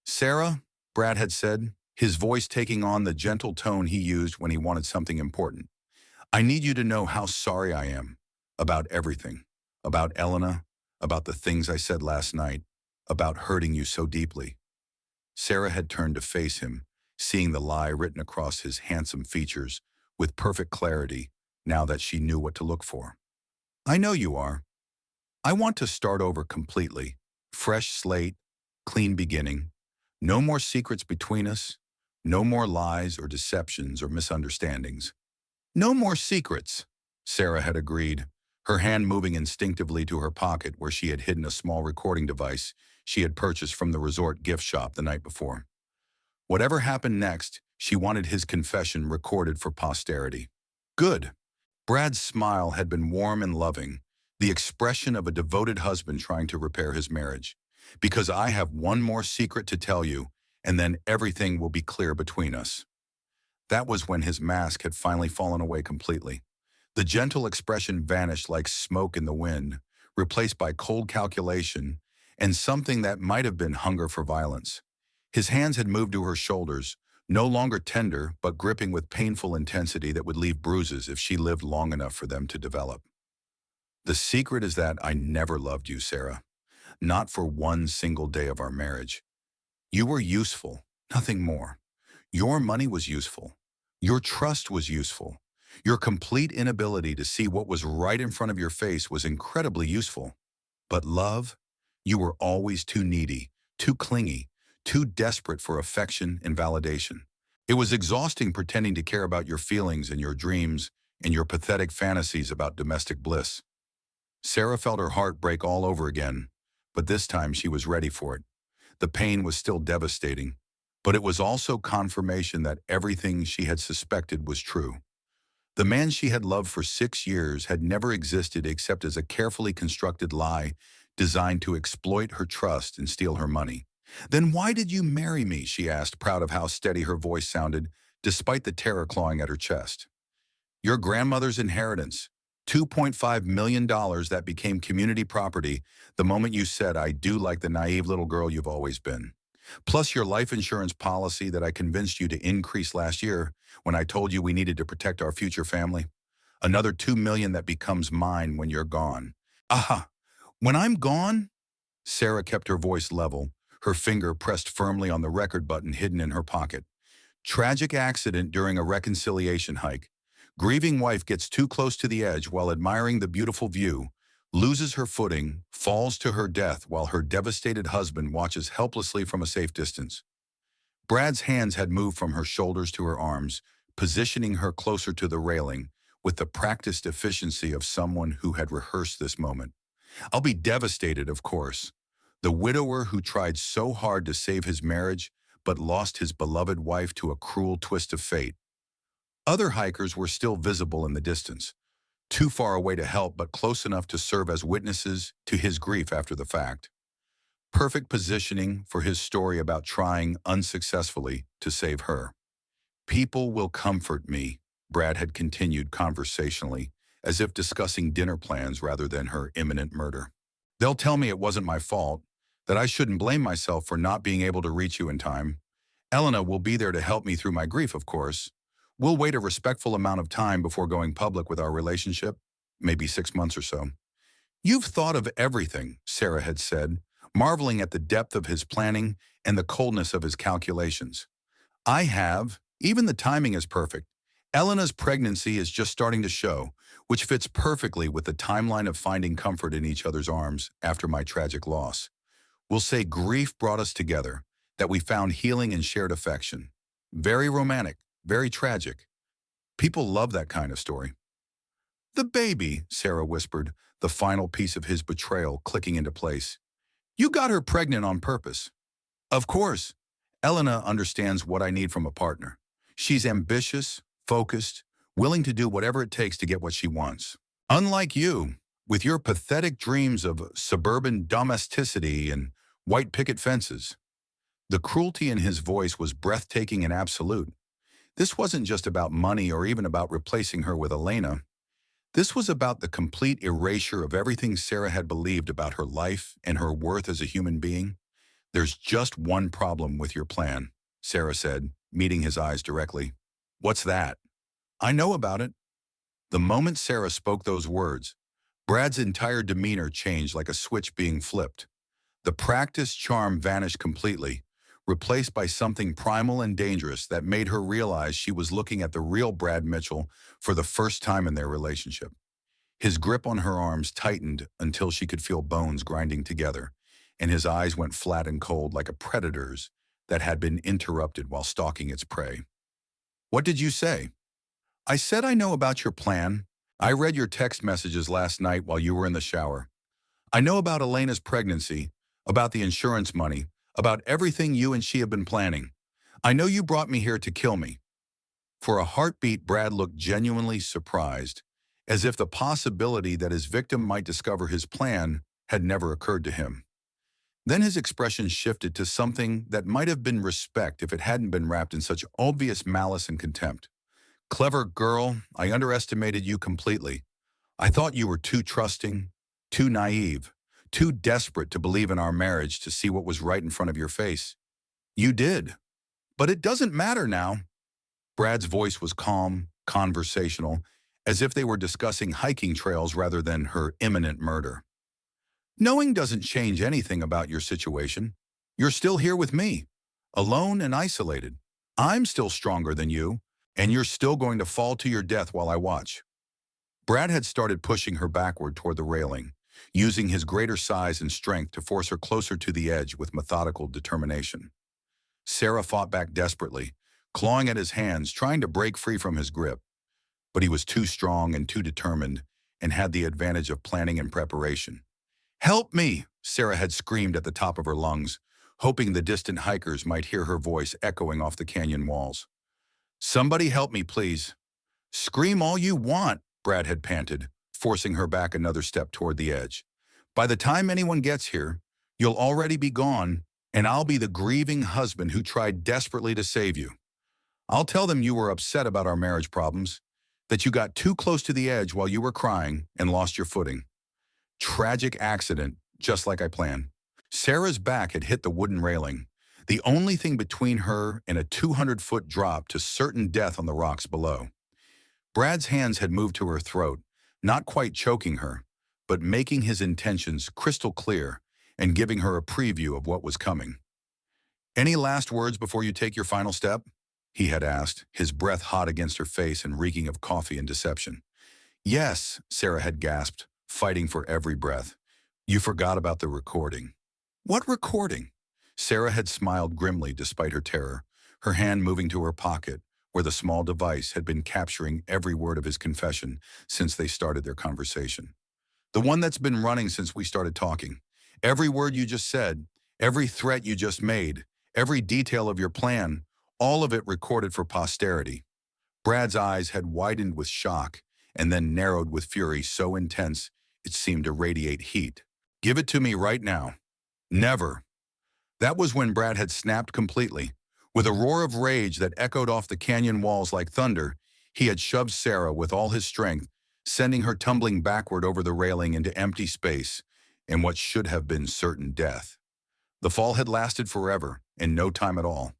Speaker 1: "Sarah," Brad had said, his voice taking on the gentle tone he used when he wanted something important, "I need you to know how sorry I am about everything, about Elena, about the things I said last night, about hurting you so deeply." Sarah had turned to face him, seeing the lie written across his handsome features with perfect clarity now that she knew what to look for. "I know you are. I want to start over completely. Fresh slate, clean beginning. No more secrets between us. No more lies or deceptions or misunderstandings." "No more secrets," Sarah had agreed, her hand moving instinctively to her pocket where she had hidden a small recording device she had purchased from the resort gift shop the night before. Whatever happened next, she wanted his confession recorded for posterity. "Good." Brad's smile had been warm and loving, the expression of a devoted husband trying to repair his marriage. "Because I have one more secret to tell you, and then everything will be clear between us." That was when his mask had finally fallen away completely. The gentle expression vanished like smoke in the wind, replaced by cold calculation and something that might have been hunger for violence. His hands had moved to her shoulders, no longer tender, but gripping with painful intensity that would leave bruises if she lived long enough for them to develop. "The secret is that I never loved you, Sarah. Not for one single day of our marriage. You were useful, nothing more. Your money was useful. Your trust was useful. Your complete inability to see what was right in front of your face was incredibly useful. But love, you were always too needy, too clingy, too desperate for affection and validation. It was exhausting pretending to care about your feelings and your dreams and your pathetic fantasies about domestic bliss." Sarah felt her heart break all over again, but this time she was ready for it. The pain was still devastating, but it was also confirmation that everything she had suspected was true. The man she had loved for 6 years had never existed except as a carefully constructed lie designed to exploit her trust and steal her money. "Then why did you marry me?" she asked, proud of how steady her voice sounded, despite the terror clawing at her chest. "Your grandmother's inheritance. $2.5 million that became community property the moment you said, I do, like the naive little girl you've always been. Plus your life insurance policy that I convinced you to increase last year when I told you we needed to protect our future family. Another 2 million that becomes mine when you're gone. Aha, when I'm gone? Sarah kept her voice level, her finger pressed firmly on the record button hidden in her pocket. Tragic accident during a reconciliation hike. Grieving wife gets too close to the edge while admiring the beautiful view, loses her footing, falls to her death while her devastated husband watches helplessly from a safe distance. Brad's hands had moved from her shoulders to her arms, positioning her closer to the railing, with the practiced efficiency of someone who had rehearsed this moment. I'll be devastated, of course. The widower who tried so hard to save his marriage but lost his beloved wife to a cruel twist of fate. Other hikers were still visible in the distance, too far away to help but close enough to serve as witnesses to his grief after the fact. Perfect positioning for his story about trying unsuccessfully to save her. People will comfort me, Brad had continued conversationally, as if discussing dinner plans rather than her imminent murder. They'll tell me it wasn't my fault, that I shouldn't blame myself for not being able to reach you in time. Elena will be there to help me through my grief, of course. We'll wait a respectful amount of time before going public with our relationship, maybe 6 months or so. You've thought of everything, Sarah had said, marveling at the depth of his planning and the coldness of his calculations. I have. Even the timing is perfect. Elena's pregnancy is just starting to show, which fits perfectly with the timeline of finding comfort in each other's arms after my tragic loss. We'll say grief brought us together, that we found healing and shared affection. Very romantic, very tragic. People love that kind of story. The baby, Sarah whispered, the final piece of his betrayal clicking into place. You got her pregnant on purpose. Of course. Elena understands what I need from a partner. She's ambitious, focused, willing to do whatever it takes to get what she wants. Unlike you, with your pathetic dreams of suburban domesticity and white picket fences. The cruelty in his voice was breathtaking and absolute. This wasn't just about money or even about replacing her with Elena. This was about the complete erasure of everything Sarah had believed about her life and her worth as a human being. There's just one problem with your plan, Sarah said, meeting his eyes directly. What's that? I know about it. The moment Sarah spoke those words, Brad's entire demeanor changed like a switch being flipped. The practiced charm vanished completely, replaced by something primal and dangerous that made her realize she was looking at the real Brad Mitchell for the first time in their relationship. His grip on her arms tightened until she could feel bones grinding together, and his eyes went flat and cold like a predator's that had been interrupted while stalking its prey. What did you say? I said I know about your plan. I read your text messages last night while you were in the shower. I know about Elena's pregnancy, about the insurance money, about everything you and she have been planning. I know you brought me here to kill me. For a heartbeat, Brad looked genuinely surprised, as if the possibility that his victim might discover his plan had never occurred to him. Then his expression shifted to something that might have been respect if it hadn't been wrapped in such obvious malice and contempt. Clever girl, I underestimated you completely. I thought you were too trusting, too naive, too desperate to believe in our marriage to see what was right in front of your face. You did. But it doesn't matter now. Brad's voice was calm, conversational, as if they were discussing hiking trails rather than her imminent murder. Knowing doesn't change anything about your situation. You're still here with me, alone and isolated. I'm still stronger than you, and you're still going to fall to your death while I watch. Brad had started pushing her backward toward the railing, using his greater size and strength to force her closer to the edge with methodical determination. Sarah fought back desperately, clawing at his hands, trying to break free from his grip. But he was too strong and too determined, and had the advantage of planning and preparation. Help me, Sarah had screamed at the top of her lungs, hoping the distant hikers might hear her voice echoing off the canyon walls. Somebody help me, please. Scream all you want, Brad had panted, forcing her back another step toward the edge. By the time anyone gets here, you'll already be gone, and I'll be the grieving husband who tried desperately to save you. I'll tell them you were upset about our marriage problems. that you got too close to the edge while you were crying and lost your footing. Tragic accident, just like I planned. Sarah's back had hit the wooden railing, the only thing between her and a 200-foot drop to certain death on the rocks below. Brad's hands had moved to her throat, not quite choking her, but making his intentions crystal clear and giving her a preview of what was coming. "Any last words before you take your final step?" he had asked, his breath hot against her face and reeking of coffee and deception. "Yes," Sarah had gasped, fighting for every breath. "You forgot about the recording." "What recording?" Sarah had smiled grimly despite her terror, her hand moving to her pocket, where the small device had been capturing every word of his confession since they started their conversation. "The one that's been running since we started talking. Every word you just said, every threat you just made, every detail of your plan, all of it recorded for posterity." Brad's eyes had widened with shock and then narrowed with fury so intense it seemed to radiate heat. "Give it to me right now." "Never." That was when Brad had snapped completely. With a roar of rage that echoed off the canyon walls like thunder, he had shoved Sarah with all his strength, sending her tumbling backward over the railing into empty space and what should have been certain death. The fall had lasted forever, and no time at all.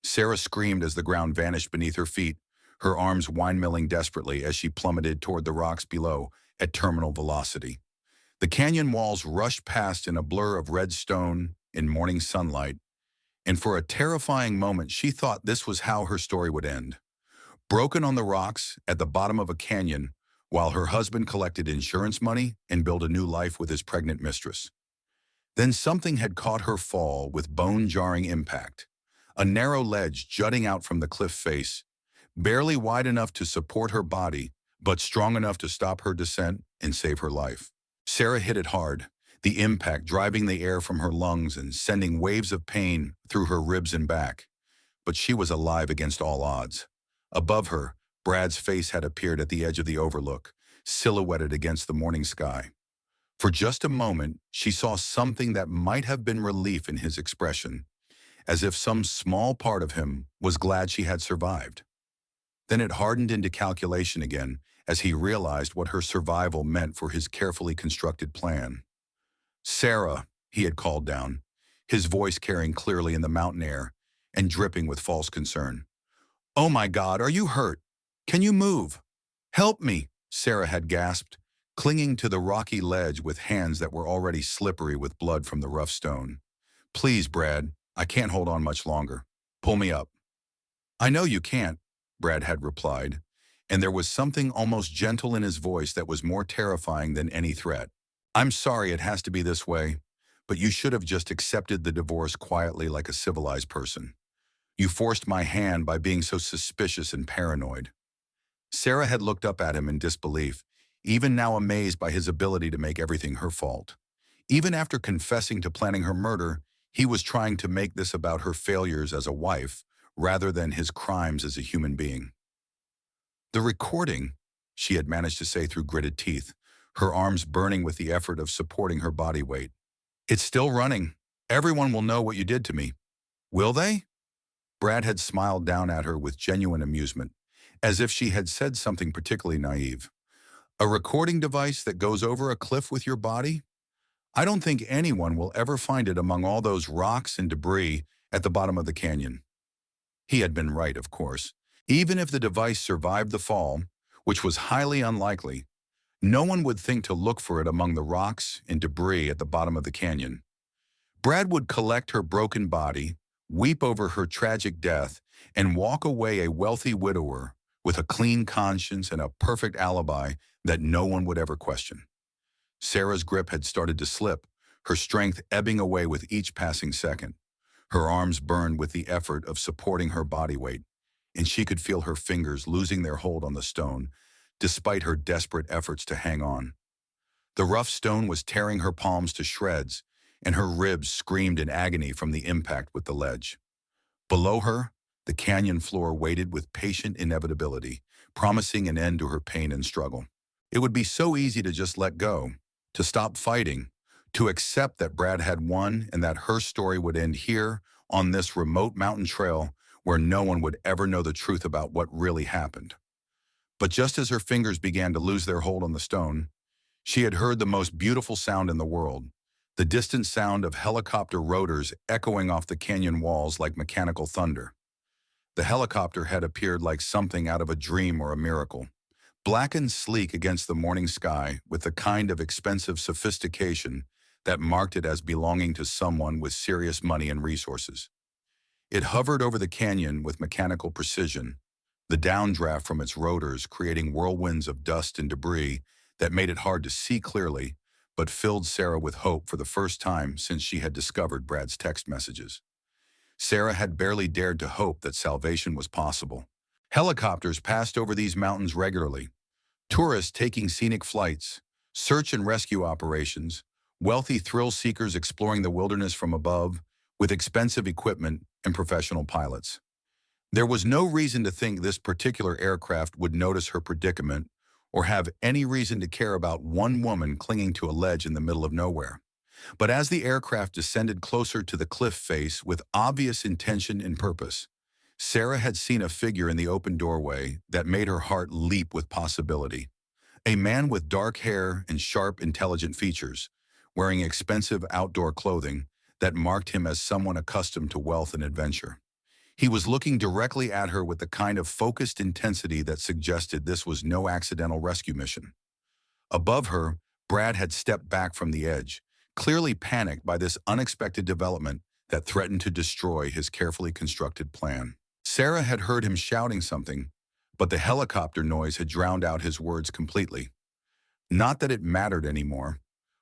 Speaker 1: Sarah screamed as the ground vanished beneath her feet, her arms windmilling desperately as she plummeted toward the rocks below at terminal velocity. The canyon walls rushed past in a blur of red stone in morning sunlight, and for a terrifying moment she thought this was how her story would end. Broken on the rocks at the bottom of a canyon while her husband collected insurance money and built a new life with his pregnant mistress. Then something had caught her fall with bone-jarring impact. A narrow ledge jutting out from the cliff face, barely wide enough to support her body, but strong enough to stop her descent and save her life. Sarah hit it hard, the impact driving the air from her lungs and sending waves of pain through her ribs and back. But she was alive against all odds. Above her, Brad's face had appeared at the edge of the overlook, silhouetted against the morning sky. For just a moment, she saw something that might have been relief in his expression, as if some small part of him was glad she had survived. Then it hardened into calculation again as he realized what her survival meant for his carefully constructed plan. "Sarah," he had called down, his voice carrying clearly in the mountain air and dripping with false concern. "Oh my God, are you hurt? Can you move? Help me," Sarah had gasped, clinging to the rocky ledge with hands that were already slippery with blood from the rough stone. "Please, Brad, I can't hold on much longer. Pull me up." "I know you can't," Brad had replied, and there was something almost gentle in his voice that was more terrifying than any threat. "I'm sorry it has to be this way, but you should have just accepted the divorce quietly like a civilized person. You forced my hand by being so suspicious and paranoid." Sarah had looked up at him in disbelief, even now amazed by his ability to make everything her fault. Even after confessing to planning her murder, he was trying to make this about her failures as a wife, rather than his crimes as a human being. "The recording," she had managed to say through gritted teeth, her arms burning with the effort of supporting her body weight. "It's still running. Everyone will know what you did to me." "Will they?" Brad had smiled down at her with genuine amusement, as if she had said something particularly naive. "A recording device that goes over a cliff with your body? I don't think anyone will ever find it among all those rocks and debris at the bottom of the canyon." He had been right, of course. Even if the device survived the fall, which was highly unlikely, no one would think to look for it among the rocks and debris at the bottom of the canyon. Brad would collect her broken body, weep over her tragic death, and walk away a wealthy widower with a clean conscience and a perfect alibi that no one would ever question. Sarah's grip had started to slip, her strength ebbing away with each passing second. Her arms burned with the effort of supporting her body weight, and she could feel her fingers losing their hold on the stone, despite her desperate efforts to hang on. The rough stone was tearing her palms to shreds, and her ribs screamed in agony from the impact with the ledge. Below her, the canyon floor waited with patient inevitability, promising an end to her pain and struggle. It would be so easy to just let go, to stop fighting, to accept that Brad had won and that her story would end here on this remote mountain trail where no one would ever know the truth about what really happened. But just as her fingers began to lose their hold on the stone, she had heard the most beautiful sound in the world, the distant sound of helicopter rotors echoing off the canyon walls like mechanical thunder. The helicopter had appeared like something out of a dream or a miracle, black and sleek against the morning sky with the kind of expensive sophistication that marked it as belonging to someone with serious money and resources. It hovered over the canyon with mechanical precision, the downdraft from its rotors creating whirlwinds of dust and debris that made it hard to see clearly, but filled Sarah with hope for the first time since she had discovered Brad's text messages. Sarah had barely dared to hope that salvation was possible. Helicopters passed over these mountains regularly, tourists taking scenic flights, search and rescue operations, wealthy thrill seekers exploring the wilderness from above, with expensive equipment and professional pilots. There was no reason to think this particular aircraft would notice her predicament or have any reason to care about one woman clinging to a ledge in the middle of nowhere. But as the aircraft descended closer to the cliff face with obvious intention and purpose, Sarah had seen a figure in the open doorway that made her heart leap with possibility. A man with dark hair and sharp, intelligent features, wearing expensive outdoor clothing that marked him as someone accustomed to wealth and adventure. He was looking directly at her with the kind of focused intensity that suggested this was no accidental rescue mission. Above her, Brad had stepped back from the edge, clearly panicked by this unexpected development that threatened to destroy his carefully constructed plan. Sarah had heard him shouting something, but the helicopter noise had drowned out his words completely. Not that it mattered anymore.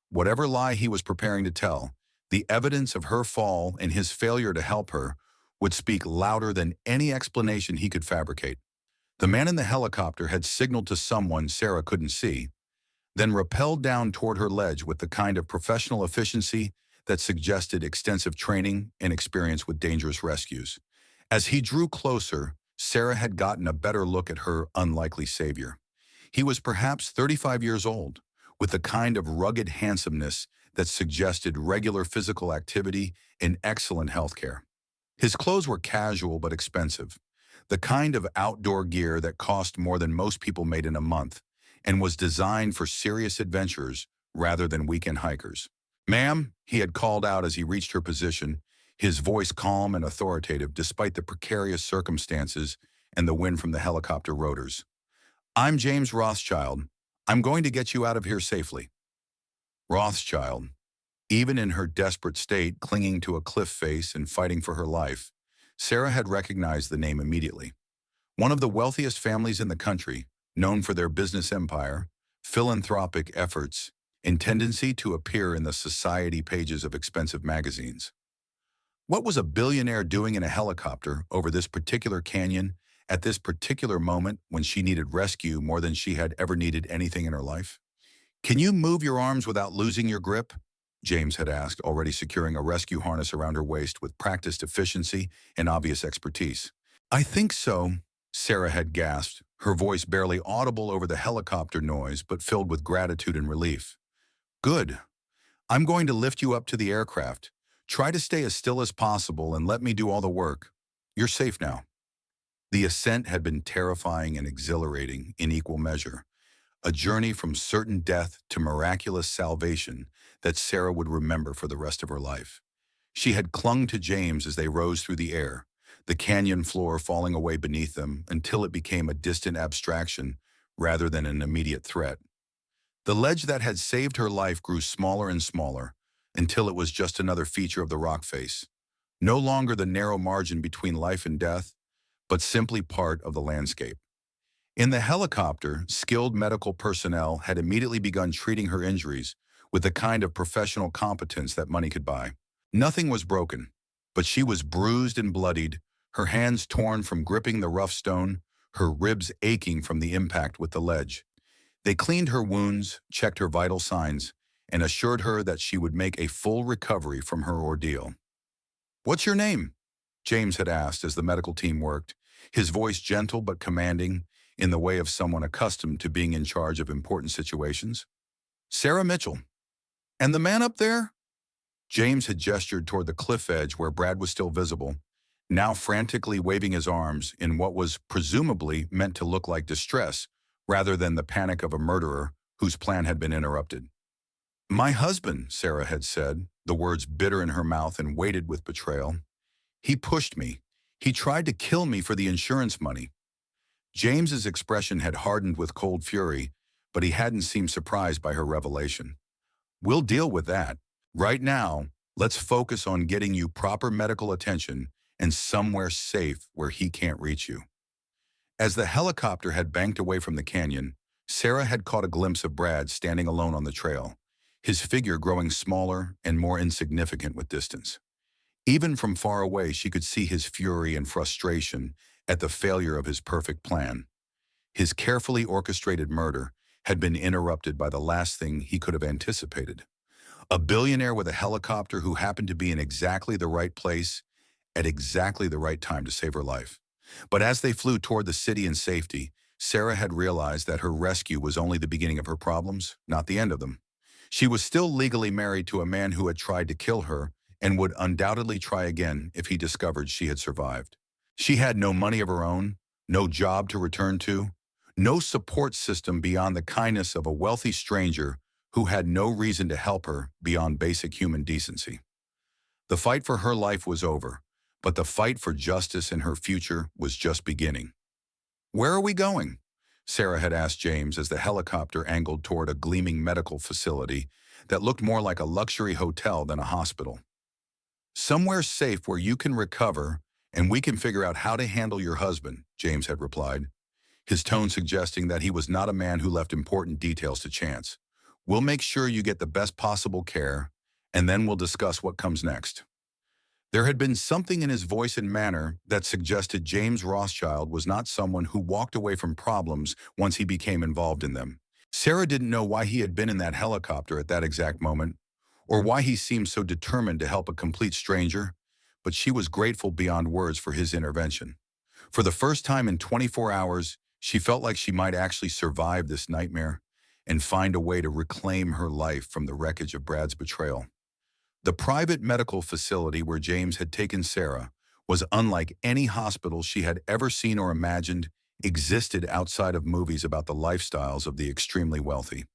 Speaker 1: Whatever lie he was preparing to tell, the evidence of her fall and his failure to help her would speak louder than any explanation he could fabricate. The man in the helicopter had signaled to someone Sarah couldn't see, then rappelled down toward her ledge with the kind of professional efficiency that suggested extensive training and experience with dangerous rescues. As he drew closer, Sarah had gotten a better look at her unlikely savior. He was perhaps 35 years old, with the kind of rugged handsomeness that suggested regular physical activity and excellent health care. His clothes were casual but expensive, the kind of outdoor gear that cost more than most people made in a month, and was designed for serious adventurers rather than weekend hikers. "Ma'am," he had called out as he reached her position, his voice calm and authoritative despite the precarious circumstances and the wind from the helicopter rotors. "I'm James Rothschild. I'm going to get you out of here safely." Rothschild, even in her desperate state, clinging to a cliff face and fighting for her life, Sarah had recognized the name immediately. One of the wealthiest families in the country, known for their business empire, philanthropic efforts, and tendency to appear in the society pages of expensive magazines. What was a billionaire doing in a helicopter over this particular canyon at this particular moment when she needed rescue more than she had ever needed anything in her life? "Can you move your arms without losing your grip?" James had asked, already securing a rescue harness around her waist with practiced efficiency and obvious expertise. "I think so," Sarah had gasped, her voice barely audible over the helicopter noise but filled with gratitude and relief. "Good. I'm going to lift you up to the aircraft. Try to stay as still as possible and let me do all the work. You're safe now." The ascent had been terrifying and exhilarating in equal measure, a journey from certain death to miraculous salvation that Sarah would remember for the rest of her life. She had clung to James as they rose through the air, the canyon floor falling away beneath them until it became a distant abstraction rather than an immediate threat. The ledge that had saved her life grew smaller and smaller until it was just another feature of the rock face, no longer the narrow margin between life and death, but simply part of the landscape. In the helicopter, skilled medical personnel had immediately begun treating her injuries with the kind of professional competence that money could buy. Nothing was broken, but she was bruised and bloodied, her hands torn from gripping the rough stone, her ribs aching from the impact with the ledge. They cleaned her wounds, checked her vital signs, and assured her that she would make a full recovery from her ordeal. "What's your name?" James had asked as the medical team worked, his voice gentle but commanding, in the way of someone accustomed to being in charge of important situations. "Sarah Mitchell." "And the man up there?" James had gestured toward the cliff edge where Brad was still visible, now frantically waving his arms in what was presumably meant to look like distress rather than the panic of a murderer whose plan had been interrupted. "My husband," Sarah had said, the words bitter in her mouth and weighted with betrayal. "He pushed me. He tried to kill me for the insurance money." James's expression had hardened with cold fury, but he hadn't seemed surprised by her revelation. "We'll deal with that. Right now, let's focus on getting you proper medical attention and somewhere safe where he can't reach you." As the helicopter had banked away from the canyon, Sarah had caught a glimpse of Brad standing alone on the trail, his figure growing smaller and more insignificant with distance. Even from far away, she could see his fury and frustration at the failure of his perfect plan. His carefully orchestrated murder had been interrupted by the last thing he could have anticipated. A billionaire with a helicopter who happened to be in exactly the right place at exactly the right time to save her life. But as they flew toward the city in safety, Sarah had realized that her rescue was only the beginning of her problems, not the end of them. She was still legally married to a man who had tried to kill her and would undoubtedly try again if he discovered she had survived. She had no money of her own, no job to return to, no support system beyond the kindness of a wealthy stranger who had no reason to help her beyond basic human decency. The fight for her life was over, but the fight for justice in her future was just beginning. "Where are we going?" Sarah had asked James as the helicopter angled toward a gleaming medical facility that looked more like a luxury hotel than a hospital. "Somewhere safe where you can recover and we can figure out how to handle your husband," James had replied, his tone suggesting that he was not a man who left important details to chance. "We'll make sure you get the best possible care, and then we'll discuss what comes next." There had been something in his voice and manner that suggested James Rothschild was not someone who walked away from problems once he became involved in them. Sarah didn't know why he had been in that helicopter at that exact moment, or why he seemed so determined to help a complete stranger, but she was grateful beyond words for his intervention. For the first time in 24 hours, she felt like she might actually survive this nightmare and find a way to reclaim her life from the wreckage of Brad's betrayal. The private medical facility where James had taken Sarah was unlike any hospital she had ever seen or imagined existed outside of movies about the lifestyles of the extremely wealthy.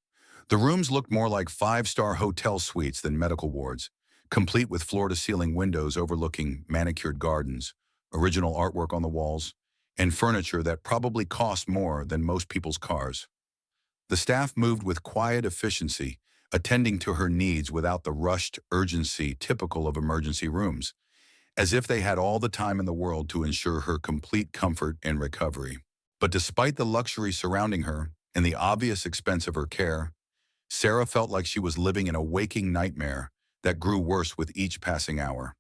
Speaker 1: The rooms looked more like five-star hotel suites than medical wards, complete with floor-to-ceiling windows overlooking manicured gardens, original artwork on the walls, and furniture that probably cost more than most people's cars. The staff moved with quiet efficiency, attending to her needs without the rushed urgency typical of emergency rooms, as if they had all the time in the world to ensure her complete comfort and recovery. But despite the luxury surrounding her and the obvious expense of her care, Sarah felt like she was living in a waking nightmare that grew worse with each passing hour.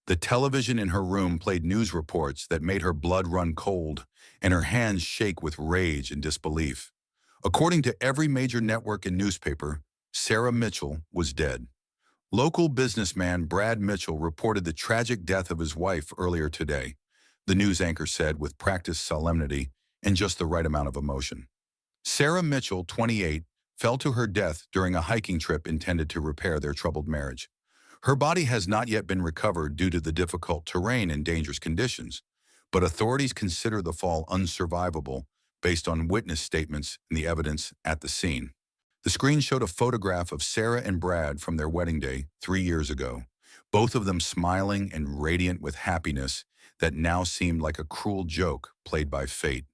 Speaker 1: The television in her room played news reports that made her blood run cold and her hands shake with rage and disbelief. According to every major network and newspaper, Sarah Mitchell was dead. Local businessman Brad Mitchell reported the tragic death of his wife earlier today, the news anchor said with practiced solemnity and just the right amount of emotion. Sarah Mitchell, 28, fell to her death during a hiking trip intended to repair their troubled marriage. Her body has not yet been recovered due to the difficult terrain and dangerous conditions, but authorities consider the fall unsurvivable based on witness statements and the evidence at the scene. The screen showed a photograph of Sarah and Brad from their wedding day 3 years ago, both of them smiling and radiant with happiness that now seemed like a cruel joke played by fate.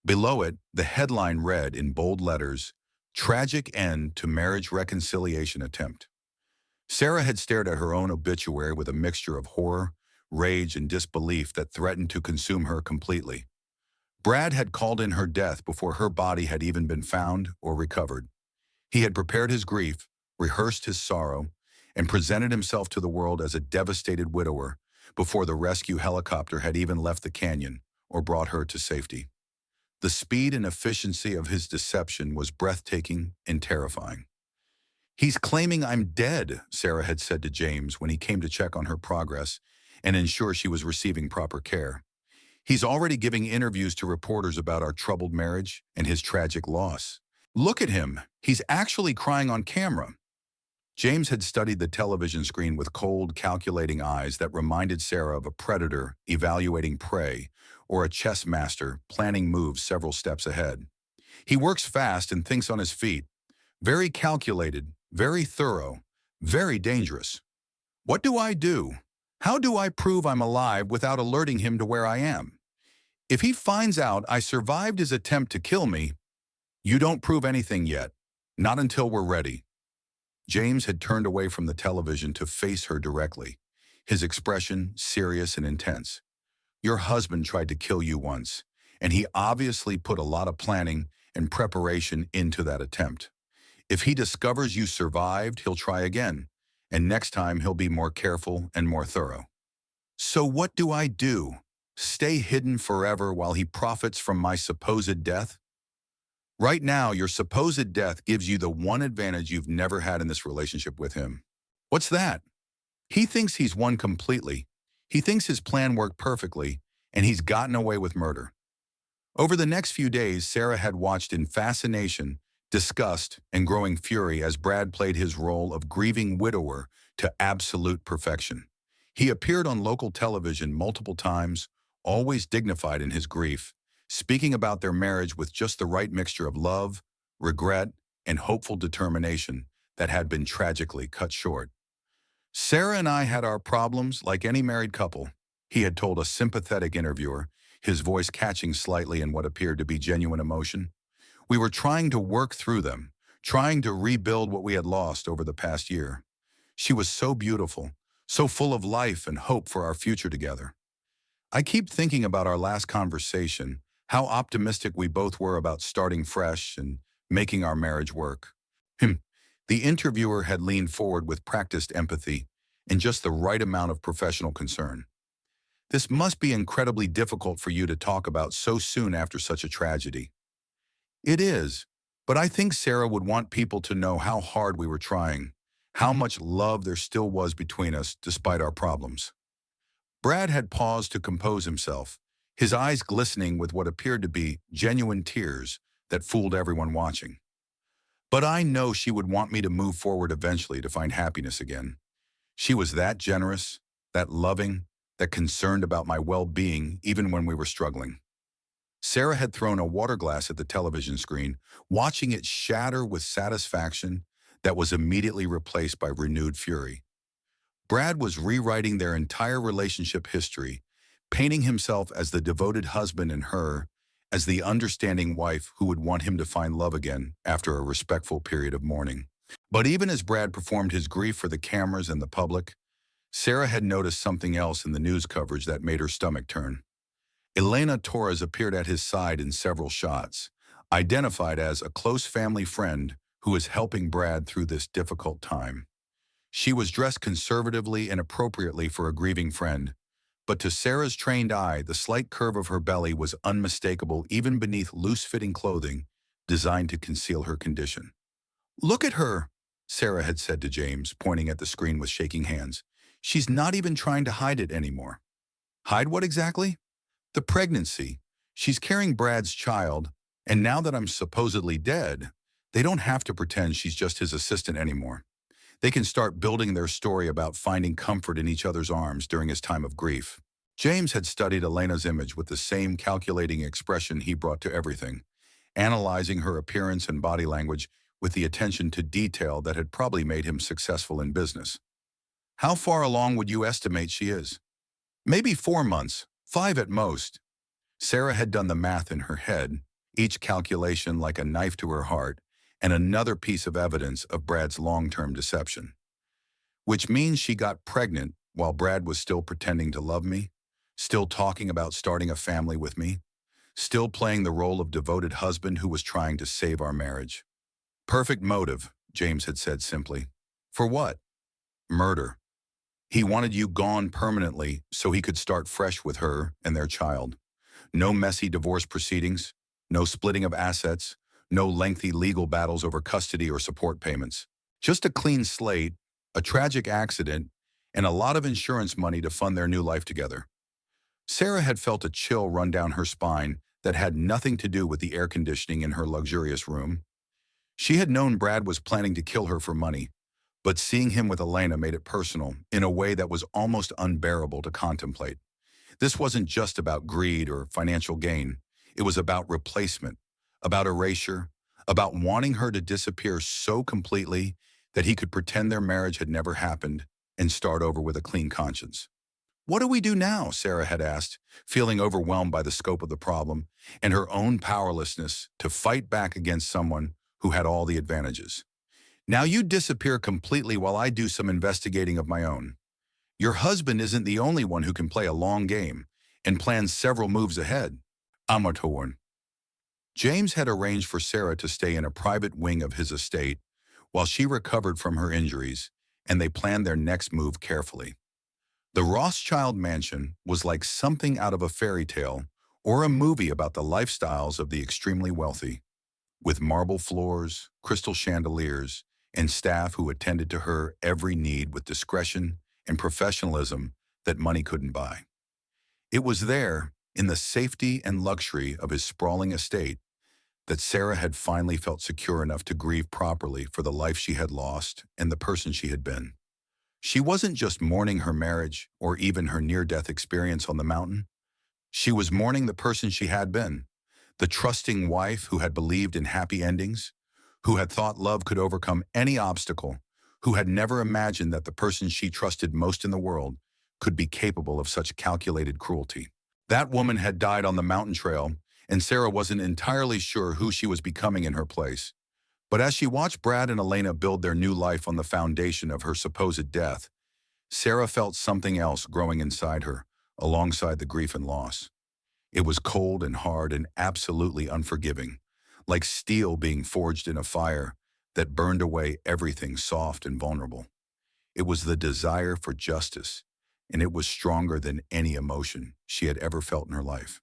Speaker 1: Below it, the headline read in bold letters, "Tragic End to Marriage Reconciliation Attempt." Sarah had stared at her own obituary with a mixture of horror, rage, and disbelief that threatened to consume her completely. Brad had called in her death before her body had even been found or recovered. He had prepared his grief, rehearsed his sorrow, and presented himself to the world as a devastated widower before the rescue helicopter had even left the canyon or brought her to safety. The speed and efficiency of his deception was breathtaking and terrifying. "He's claiming I'm dead," Sarah had said to James when he came to check on her progress and ensure she was receiving proper care. "He's already giving interviews to reporters about our troubled marriage and his tragic loss. Look at him. He's actually crying on camera." James had studied the television screen with cold, calculating eyes that reminded Sarah of a predator evaluating prey or a chess master planning moves several steps ahead. He works fast and thinks on his feet. Very calculated, very thorough, very dangerous. What do I do? How do I prove I'm alive without alerting him to where I am? If he finds out I survived his attempt to kill me, you don't prove anything yet. Not until we're ready. James had turned away from the television to face her directly, his expression serious and intense. Your husband tried to kill you once, and he obviously put a lot of planning and preparation into that attempt. If he discovers you survived, he'll try again, and next time he'll be more careful and more thorough. So what do I do? Stay hidden forever while he profits from my supposed death? Right now, your supposed death gives you the one advantage you've never had in this relationship with him. What's that? He thinks he's won completely. He thinks his plan worked perfectly, and he's gotten away with murder. Over the next few days, Sarah had watched in fascination, disgust, and growing fury as Brad played his role of grieving widower to absolute perfection. He appeared on local television multiple times, always dignified in his grief, speaking about their marriage with just the right mixture of love, regret, and hopeful determination that had been tragically cut short. Sarah and I had our problems like any married couple, he had told a sympathetic interviewer, his voice catching slightly in what appeared to be genuine emotion. We were trying to work through them, trying to rebuild what we had lost over the past year. She was so beautiful, so full of life and hope for our future together. I keep thinking about our last conversation, how optimistic we both were about starting fresh and making our marriage work. The interviewer had leaned forward with practiced empathy and just the right amount of professional concern. This must be incredibly difficult for you to talk about so soon after such a tragedy. It is, but I think Sarah would want people to know how hard we were trying, how much love there still was between us despite our problems. Brad had paused to compose himself, his eyes glistening with what appeared to be genuine tears that fooled everyone watching. But I know she would want me to move forward eventually to find happiness again. She was that generous, that loving, that concerned about my well-being even when we were struggling. Sarah had thrown a water glass at the television screen, watching it shatter with satisfaction that was immediately replaced by renewed fury. Brad was rewriting their entire relationship history, painting himself as the devoted husband and her as the understanding wife who would want him to find love again after a respectful period of mourning. But even as Brad performed his grief for the cameras and the public, Sarah had noticed something else in the news coverage that made her stomach turn. Elena Torres appeared at his side in several shots, identified as a close family friend who was helping Brad through this difficult time. She was dressed conservatively and appropriately for a grieving friend, but to Sarah's trained eye, the slight curve of her belly was unmistakable even beneath loose-fitting clothing designed to conceal her condition. "Look at her," Sarah had said to James, pointing at the screen with shaking hands. "She's not even trying to hide it anymore." Hide what exactly? The pregnancy. She's carrying Brad's child, and now that I'm supposedly dead, they don't have to pretend she's just his assistant anymore. They can start building their story about finding comfort in each other's arms during his time of grief. James had studied Elena's image with the same calculating expression he brought to everything, analyzing her appearance and body language with the attention to detail that had probably made him successful in business. How far along would you estimate she is? Maybe 4 months, 5 at most. Sarah had done the math in her head, each calculation like a knife to her heart, and another piece of evidence of Brad's long-term deception. Which means she got pregnant while Brad was still pretending to love me, still talking about starting a family with me, still playing the role of devoted husband who was trying to save our marriage. Perfect motive, James had said simply. For what? Murder. He wanted you gone permanently so he could start fresh with her and their child. No messy divorce proceedings, no splitting of assets, no lengthy legal battles over custody or support payments. Just a clean slate, a tragic accident, and a lot of insurance money to fund their new life together. Sarah had felt a chill run down her spine that had nothing to do with the air conditioning in her luxurious room. She had known Brad was planning to kill her for money, but seeing him with Elena made it personal in a way that was almost unbearable to contemplate. This wasn't just about greed or financial gain. It was about replacement, about erasure, about wanting her to disappear so completely that he could pretend their marriage had never happened and start over with a clean conscience. "What do we do now?" Sarah had asked, feeling overwhelmed by the scope of the problem and her own powerlessness to fight back against someone who had all the advantages. "Now you disappear completely while I do some investigating of my own. Your husband isn't the only one who can play a long game and plan several moves ahead." Amatorn. James had arranged for Sarah to stay in a private wing of his estate while she recovered from her injuries, and they planned their next move carefully. The Rothschild mansion was like something out of a fairy tale or a movie about the lifestyles of the extremely wealthy, with marble floors, crystal chandeliers, and staff who attended to her every need with discretion and professionalism that money couldn't buy. It was there, in the safety and luxury of his sprawling estate, that Sarah had finally felt secure enough to grieve properly for the life she had lost and the person she had been. She wasn't just mourning her marriage or even her near-death experience on the mountain. She was mourning the person she had been, the trusting wife who had believed in happy endings, who had thought love could overcome any obstacle, who had never imagined that the person she trusted most in the world could be capable of such calculated cruelty. That woman had died on the mountain trail, and Sarah wasn't entirely sure who she was becoming in her place. But as she watched Brad and Elena build their new life on the foundation of her supposed death, Sarah felt something else growing inside her, alongside the grief and loss. It was cold and hard and absolutely unforgiving, like steel being forged in a fire that burned away everything soft and vulnerable. It was the desire for justice, and it was stronger than any emotion she had ever felt in her life.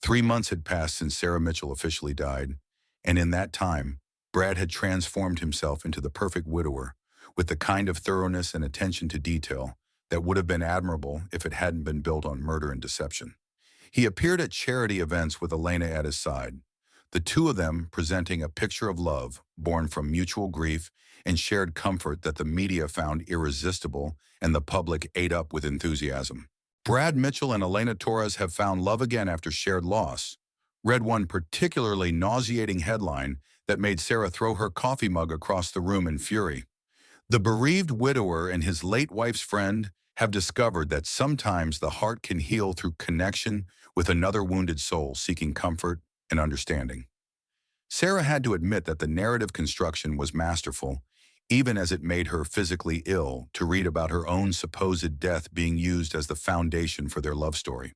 Speaker 1: 3 months had passed since Sarah Mitchell officially died, and in that time, Brad had transformed himself into the perfect widower, with the kind of thoroughness and attention to detail that would have been admirable if it hadn't been built on murder and deception. He appeared at charity events with Elena at his side, the two of them presenting a picture of love born from mutual grief and shared comfort that the media found irresistible and the public ate up with enthusiasm. "Brad Mitchell and Elena Torres have found love again after shared loss," read one particularly nauseating headline that made Sarah throw her coffee mug across the room in fury. "The bereaved widower and his late wife's friend have discovered that sometimes the heart can heal through connection with another wounded soul seeking comfort and understanding." Sarah had to admit that the narrative construction was masterful, even as it made her physically ill to read about her own supposed death being used as the foundation for their love story.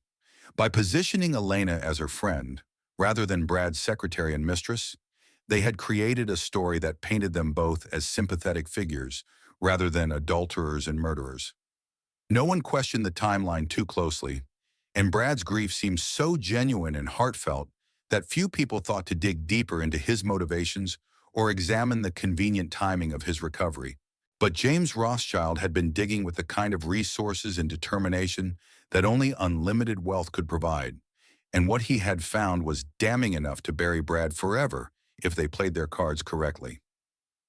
Speaker 1: By positioning Elena as her friend, rather than Brad's secretary and mistress, they had created a story that painted them both as sympathetic figures, rather than adulterers and murderers. No one questioned the timeline too closely, and Brad's grief seemed so genuine and heartfelt that few people thought to dig deeper into his motivations or examine the convenient timing of his recovery. But James Rothschild had been digging with the kind of resources and determination that only unlimited wealth could provide, and what he had found was damning enough to bury Brad forever if they played their cards correctly.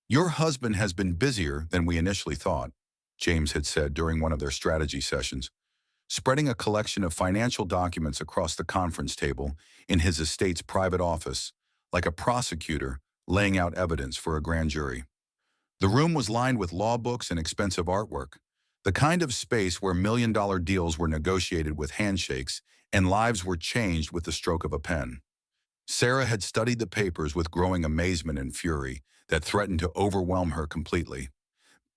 Speaker 1: "Your husband has been busier than we initially thought," James had said during one of their strategy sessions, spreading a collection of financial documents across the conference table in his estate's private office, like a prosecutor laying out evidence for a grand jury. The room was lined with law books and expensive artwork, the kind of space where million-dollar deals were negotiated with handshakes and lives were changed with the stroke of a pen. Sarah had studied the papers with growing amazement and fury that threatened to overwhelm her completely.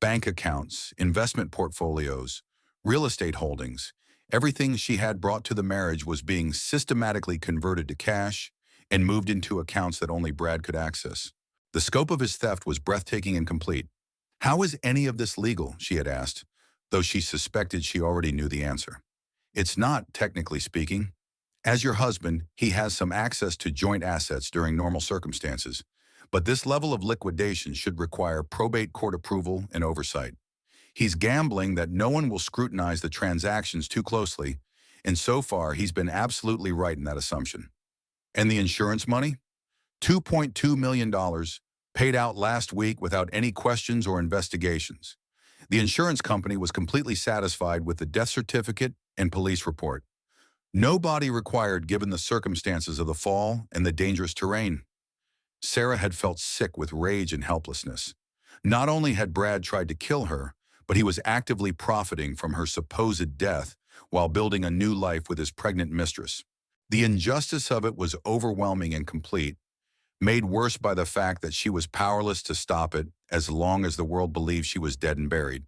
Speaker 1: Bank accounts, investment portfolios, real estate holdings, everything she had brought to the marriage was being systematically converted to cash and moved into accounts that only Brad could access. The scope of his theft was breathtaking and complete. "How is any of this legal?" she had asked, though she suspected she already knew the answer. "It's not, technically speaking. As your husband, he has some access to joint assets during normal circumstances, but this level of liquidation should require probate court approval and oversight. He's gambling that no one will scrutinize the transactions too closely, and so far he's been absolutely right in that assumption." "And the insurance money?" $2.2 million paid out last week without any questions or investigations. The insurance company was completely satisfied with the death certificate and police report. No body required given the circumstances of the fall and the dangerous terrain. Sarah had felt sick with rage and helplessness. Not only had Brad tried to kill her, but he was actively profiting from her supposed death while building a new life with his pregnant mistress. The injustice of it was overwhelming and complete, made worse by the fact that she was powerless to stop it as long as the world believed she was dead and buried.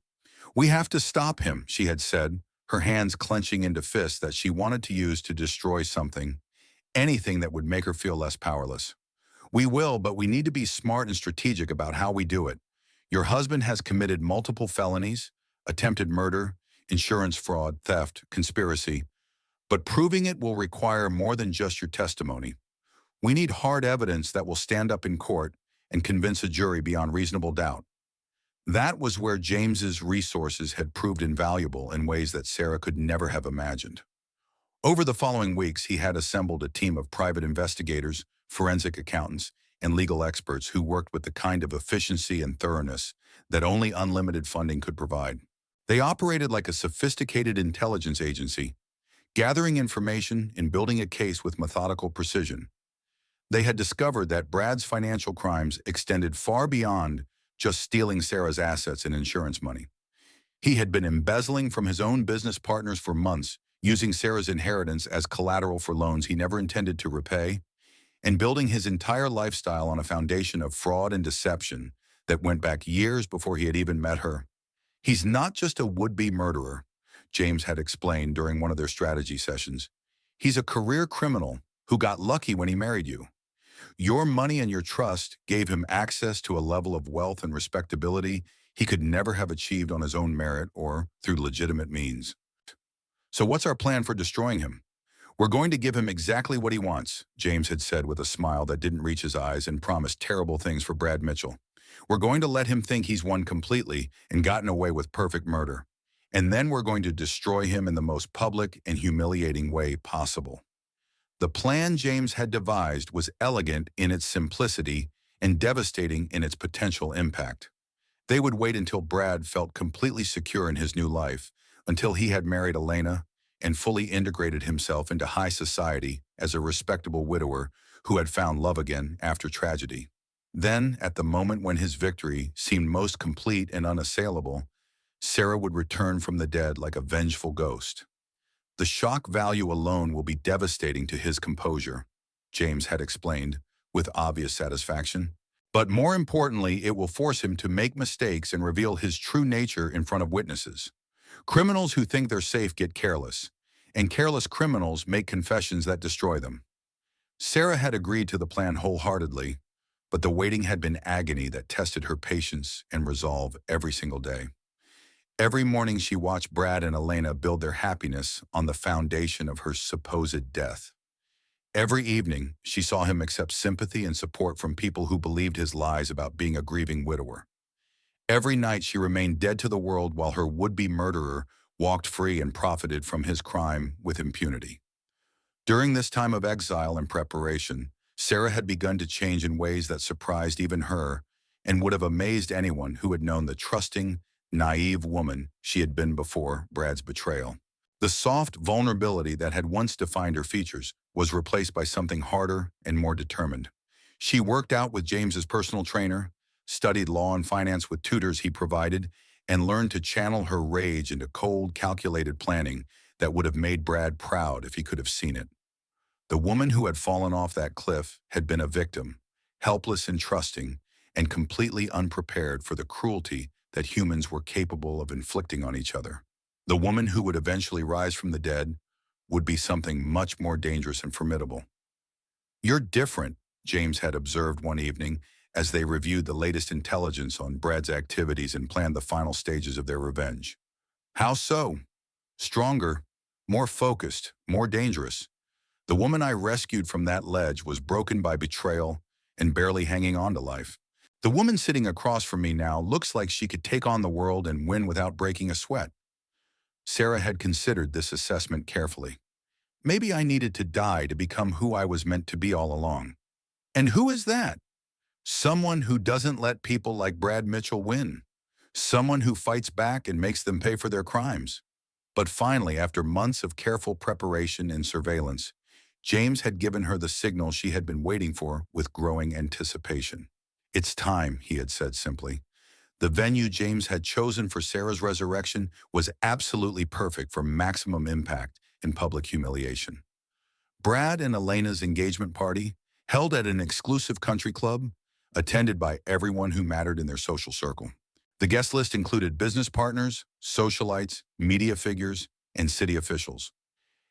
Speaker 1: "We have to stop him," she had said, her hands clenching into fists that she wanted to use to destroy something, anything that would make her feel less powerless. "We will, but we need to be smart and strategic about how we do it. Your husband has committed multiple felonies, attempted murder, insurance fraud, theft, conspiracy, but proving it will require more than just your testimony. We need hard evidence that will stand up in court and convince a jury beyond reasonable doubt." That was where James's resources had proved invaluable in ways that Sarah could never have imagined. Over the following weeks, he had assembled a team of private investigators, forensic accountants, and legal experts who worked with the kind of efficiency and thoroughness that only unlimited funding could provide. They operated like a sophisticated intelligence agency, gathering information and building a case with methodical precision. They had discovered that Brad's financial crimes extended far beyond just stealing Sarah's assets and insurance money. He had been embezzling from his own business partners for months, using Sarah's inheritance as collateral for loans he never intended to repay, and building his entire lifestyle on a foundation of fraud and deception that went back years before he had even met her. "He's not just a would-be murderer," James had explained during one of their strategy sessions. "He's a career criminal who got lucky when he married you. Your money and your trust gave him access to a level of wealth and respectability he could never have achieved on his own merit or through legitimate means. So what's our plan for destroying him? We're going to give him exactly what he wants," James had said with a smile that didn't reach his eyes and promised terrible things for Brad Mitchell. "We're going to let him think he's won completely and gotten away with perfect murder. And then we're going to destroy him in the most public and humiliating way possible." The plan James had devised was elegant in its simplicity and devastating in its potential impact. They would wait until Brad felt completely secure in his new life, until he had married Elena and fully integrated himself into high society as a respectable widower who had found love again after tragedy. Then, at the moment when his victory seemed most complete and unassailable, Sarah would return from the dead like a vengeful ghost. "The shock value alone will be devastating to his composure," James had explained, with obvious satisfaction. "But more importantly, it will force him to make mistakes and reveal his true nature in front of witnesses. Criminals who think they're safe get careless, and careless criminals make confessions that destroy them." Sarah had agreed to the plan wholeheartedly, but the waiting had been agony that tested her patience and resolve every single day. Every morning she watched Brad and Elena build their happiness on the foundation of her supposed death. Every evening, she saw him accept sympathy and support from people who believed his lies about being a grieving widower. Every night she remained dead to the world while her would-be murderer walked free and profited from his crime with impunity. During this time of exile and preparation, Sarah had begun to change in ways that surprised even her and would have amazed anyone who had known the trusting, naive woman she had been before Brad's betrayal. The soft vulnerability that had once defined her features was replaced by something harder and more determined. She worked out with James's personal trainer, studied law and finance with tutors he provided, and learned to channel her rage into cold, calculated planning that would have made Brad proud if he could have seen it. The woman who had fallen off that cliff had been a victim, helpless and trusting, and completely unprepared for the cruelty that humans were capable of inflicting on each other. The woman who would eventually rise from the dead would be something much more dangerous and formidable. "You're different," James had observed one evening as they reviewed the latest intelligence on Brad's activities and planned the final stages of their revenge. "How so?" "Stronger, more focused, more dangerous. The woman I rescued from that ledge was broken by betrayal and barely hanging on to life. The woman sitting across from me now looks like she could take on the world and win without breaking a sweat." Sarah had considered this assessment carefully. Maybe I needed to die to become who I was meant to be all along. And who is that? Someone who doesn't let people like Brad Mitchell win. Someone who fights back and makes them pay for their crimes. But finally, after months of careful preparation and surveillance, James had given her the signal she had been waiting for with growing anticipation. "It's time," he had said simply. The venue James had chosen for Sarah's resurrection was absolutely perfect for maximum impact and public humiliation. Brad and Elena's engagement party, held at an exclusive country club, attended by everyone who mattered in their social circle. The guest list included business partners, socialites, media figures, and city officials.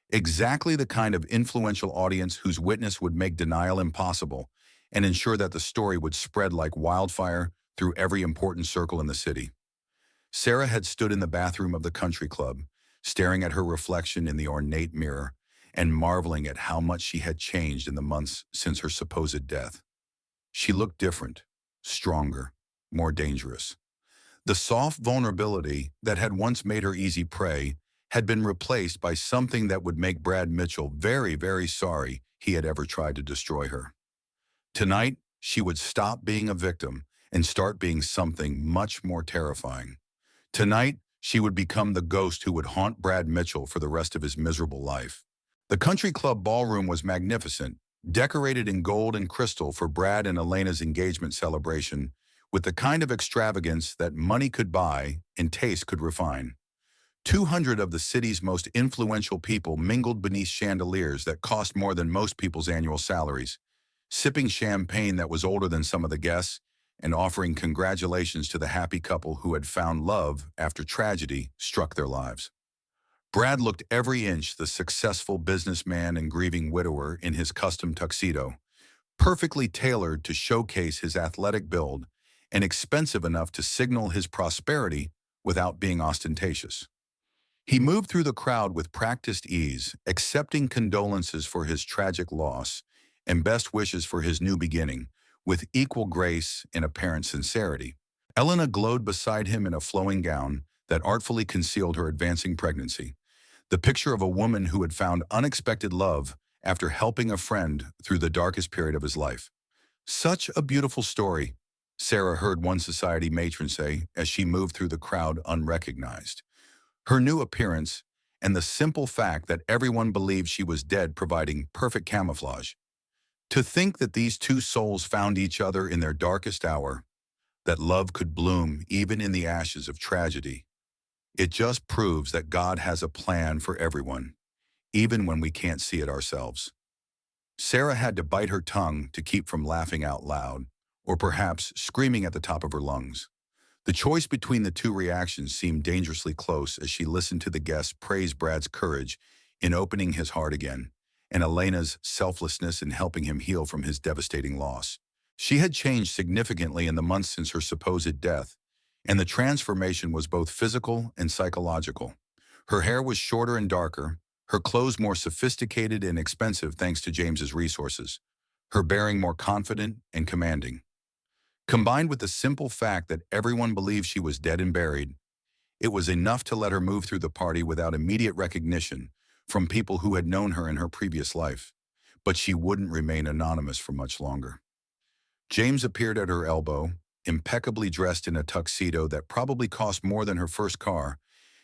Speaker 1: Exactly the kind of influential audience whose witness would make denial impossible and ensure that the story would spread like wildfire through every important circle in the city. Sarah had stood in the bathroom of the country club, staring at her reflection in the ornate mirror and marveling at how much she had changed in the months since her supposed death. She looked different, stronger, more dangerous. The soft vulnerability that had once made her easy prey had been replaced by something that would make Brad Mitchell very, very sorry he had ever tried to destroy her. Tonight, she would stop being a victim and start being something much more terrifying. Tonight, she would become the ghost who would haunt Brad Mitchell for the rest of his miserable life. The country club ballroom was magnificent, decorated in gold and crystal for Brad and Elena's engagement celebration, with the kind of extravagance that money could buy and taste could refine. 200 of the city's most influential people mingled beneath chandeliers that cost more than most people's annual salaries, sipping champagne that was older than some of the guests, and offering congratulations to the happy couple who had found love after tragedy struck their lives. Brad looked every inch the successful businessman and grieving widower in his custom tuxedo, perfectly tailored to showcase his athletic build and expensive enough to signal his prosperity without being ostentatious. He moved through the crowd with practiced ease, accepting condolences for his tragic loss and best wishes for his new beginning, with equal grace and apparent sincerity. Elena glowed beside him in a flowing gown that artfully concealed her advancing pregnancy, the picture of a woman who had found unexpected love after helping a friend through the darkest period of his life. "Such a beautiful story," Sarah heard one society matron say as she moved through the crowd unrecognized. Her new appearance and the simple fact that everyone believed she was dead providing perfect camouflage. To think that these two souls found each other in their darkest hour, that love could bloom even in the ashes of tragedy. It just proves that God has a plan for everyone, even when we can't see it ourselves. Sarah had to bite her tongue to keep from laughing out loud, or perhaps screaming at the top of her lungs. The choice between the two reactions seemed dangerously close as she listened to the guests praise Brad's courage in opening his heart again, and Elena's selflessness in helping him heal from his devastating loss. She had changed significantly in the months since her supposed death, and the transformation was both physical and psychological. Her hair was shorter and darker, her clothes more sophisticated and expensive thanks to James's resources, her bearing more confident and commanding. Combined with the simple fact that everyone believed she was dead and buried, it was enough to let her move through the party without immediate recognition from people who had known her in her previous life. But she wouldn't remain anonymous for much longer. James appeared at her elbow, impeccably dressed in a tuxedo that probably cost more than her first car,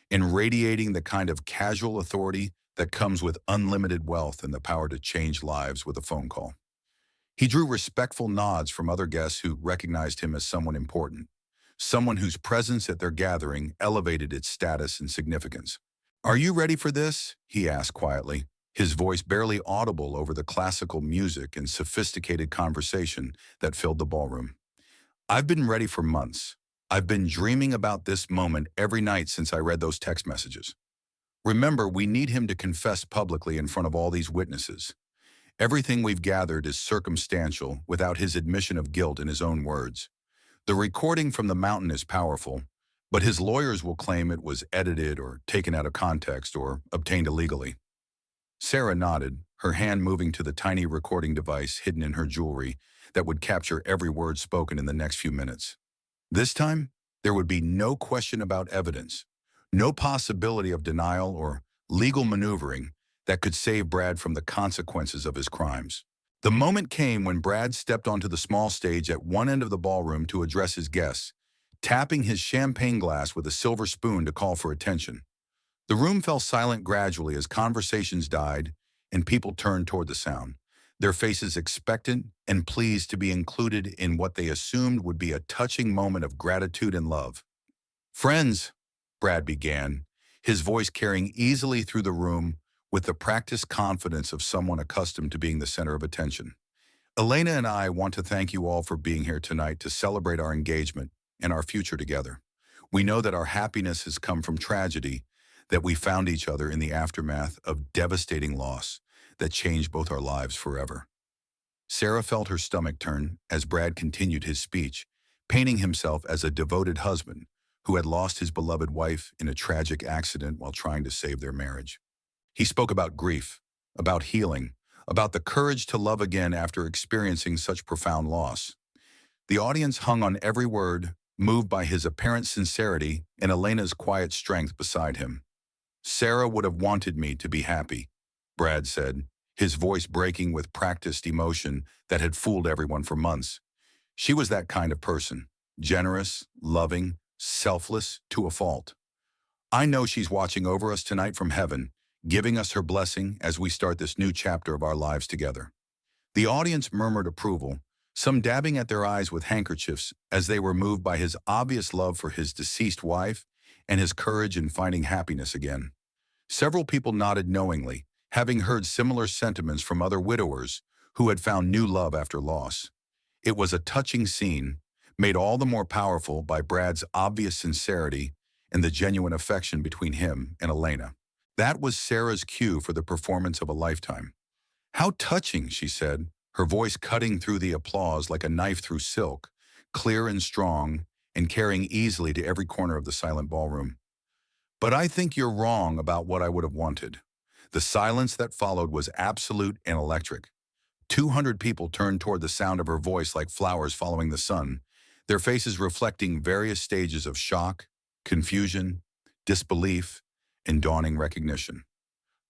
Speaker 1: and radiating the kind of casual authority that comes with unlimited wealth and the power to change lives with a phone call. He drew respectful nods from other guests who recognized him as someone important, someone whose presence at their gathering elevated its status and significance. "Are you ready for this?" he asked quietly, his voice barely audible over the classical music and sophisticated conversation that filled the ballroom. "I've been ready for months. I've been dreaming about this moment every night since I read those text messages. Remember, we need him to confess publicly in front of all these witnesses. Everything we've gathered is circumstantial without his admission of guilt in his own words. The recording from the mountain is powerful, but his lawyers will claim it was edited or taken out of context or obtained illegally." Sarah nodded, her hand moving to the tiny recording device hidden in her jewelry that would capture every word spoken in the next few minutes. This time, there would be no question about evidence, no possibility of denial or legal maneuvering that could save Brad from the consequences of his crimes. The moment came when Brad stepped onto the small stage at one end of the ballroom to address his guests, tapping his champagne glass with a silver spoon to call for attention. The room fell silent gradually as conversations died, and people turned toward the sound, their faces expectant and pleased to be included in what they assumed would be a touching moment of gratitude and love. "Friends," Brad began, his voice carrying easily through the room with the practiced confidence of someone accustomed to being the center of attention. "Elena and I want to thank you all for being here tonight to celebrate our engagement and our future together. We know that our happiness has come from tragedy, that we found each other in the aftermath of devastating loss that changed both our lives forever." Sarah felt her stomach turn as Brad continued his speech, painting himself as a devoted husband who had lost his beloved wife in a tragic accident while trying to save their marriage. He spoke about grief, about healing, about the courage to love again after experiencing such profound loss. The audience hung on every word, moved by his apparent sincerity and Elena's quiet strength beside him. "Sarah would have wanted me to be happy," Brad said, his voice breaking with practiced emotion that had fooled everyone for months. "She was that kind of person, generous, loving, selfless to a fault. I know she's watching over us tonight from heaven, giving us her blessing as we start this new chapter of our lives together." The audience murmured approval, some dabbing at their eyes with handkerchiefs as they were moved by his obvious love for his deceased wife and his courage in finding happiness again. Several people nodded knowingly, having heard similar sentiments from other widowers who had found new love after loss. It was a touching scene, made all the more powerful by Brad's obvious sincerity and the genuine affection between him and Elena. That was Sarah's cue for the performance of a lifetime. "How touching," she said, her voice cutting through the applause like a knife through silk, clear and strong, and carrying easily to every corner of the silent ballroom. "But I think you're wrong about what I would have wanted." The silence that followed was absolute and electric. 200 people turned toward the sound of her voice like flowers following the sun, their faces reflecting various stages of shock, confusion, disbelief, and dawning recognition.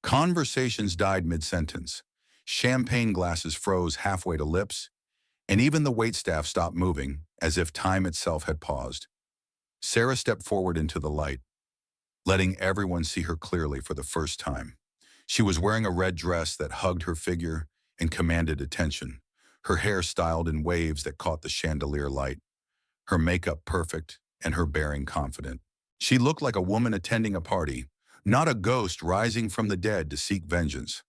Speaker 1: Conversations died mid-sentence. Champagne glasses froze halfway to lips, and even the waitstaff stopped moving, as if time itself had paused. Sarah stepped forward into the light, letting everyone see her clearly for the first time. She was wearing a red dress that hugged her figure and commanded attention, her hair styled in waves that caught the chandelier light, her makeup perfect and her bearing confident. She looked like a woman attending a party, not a ghost rising from the dead to seek vengeance.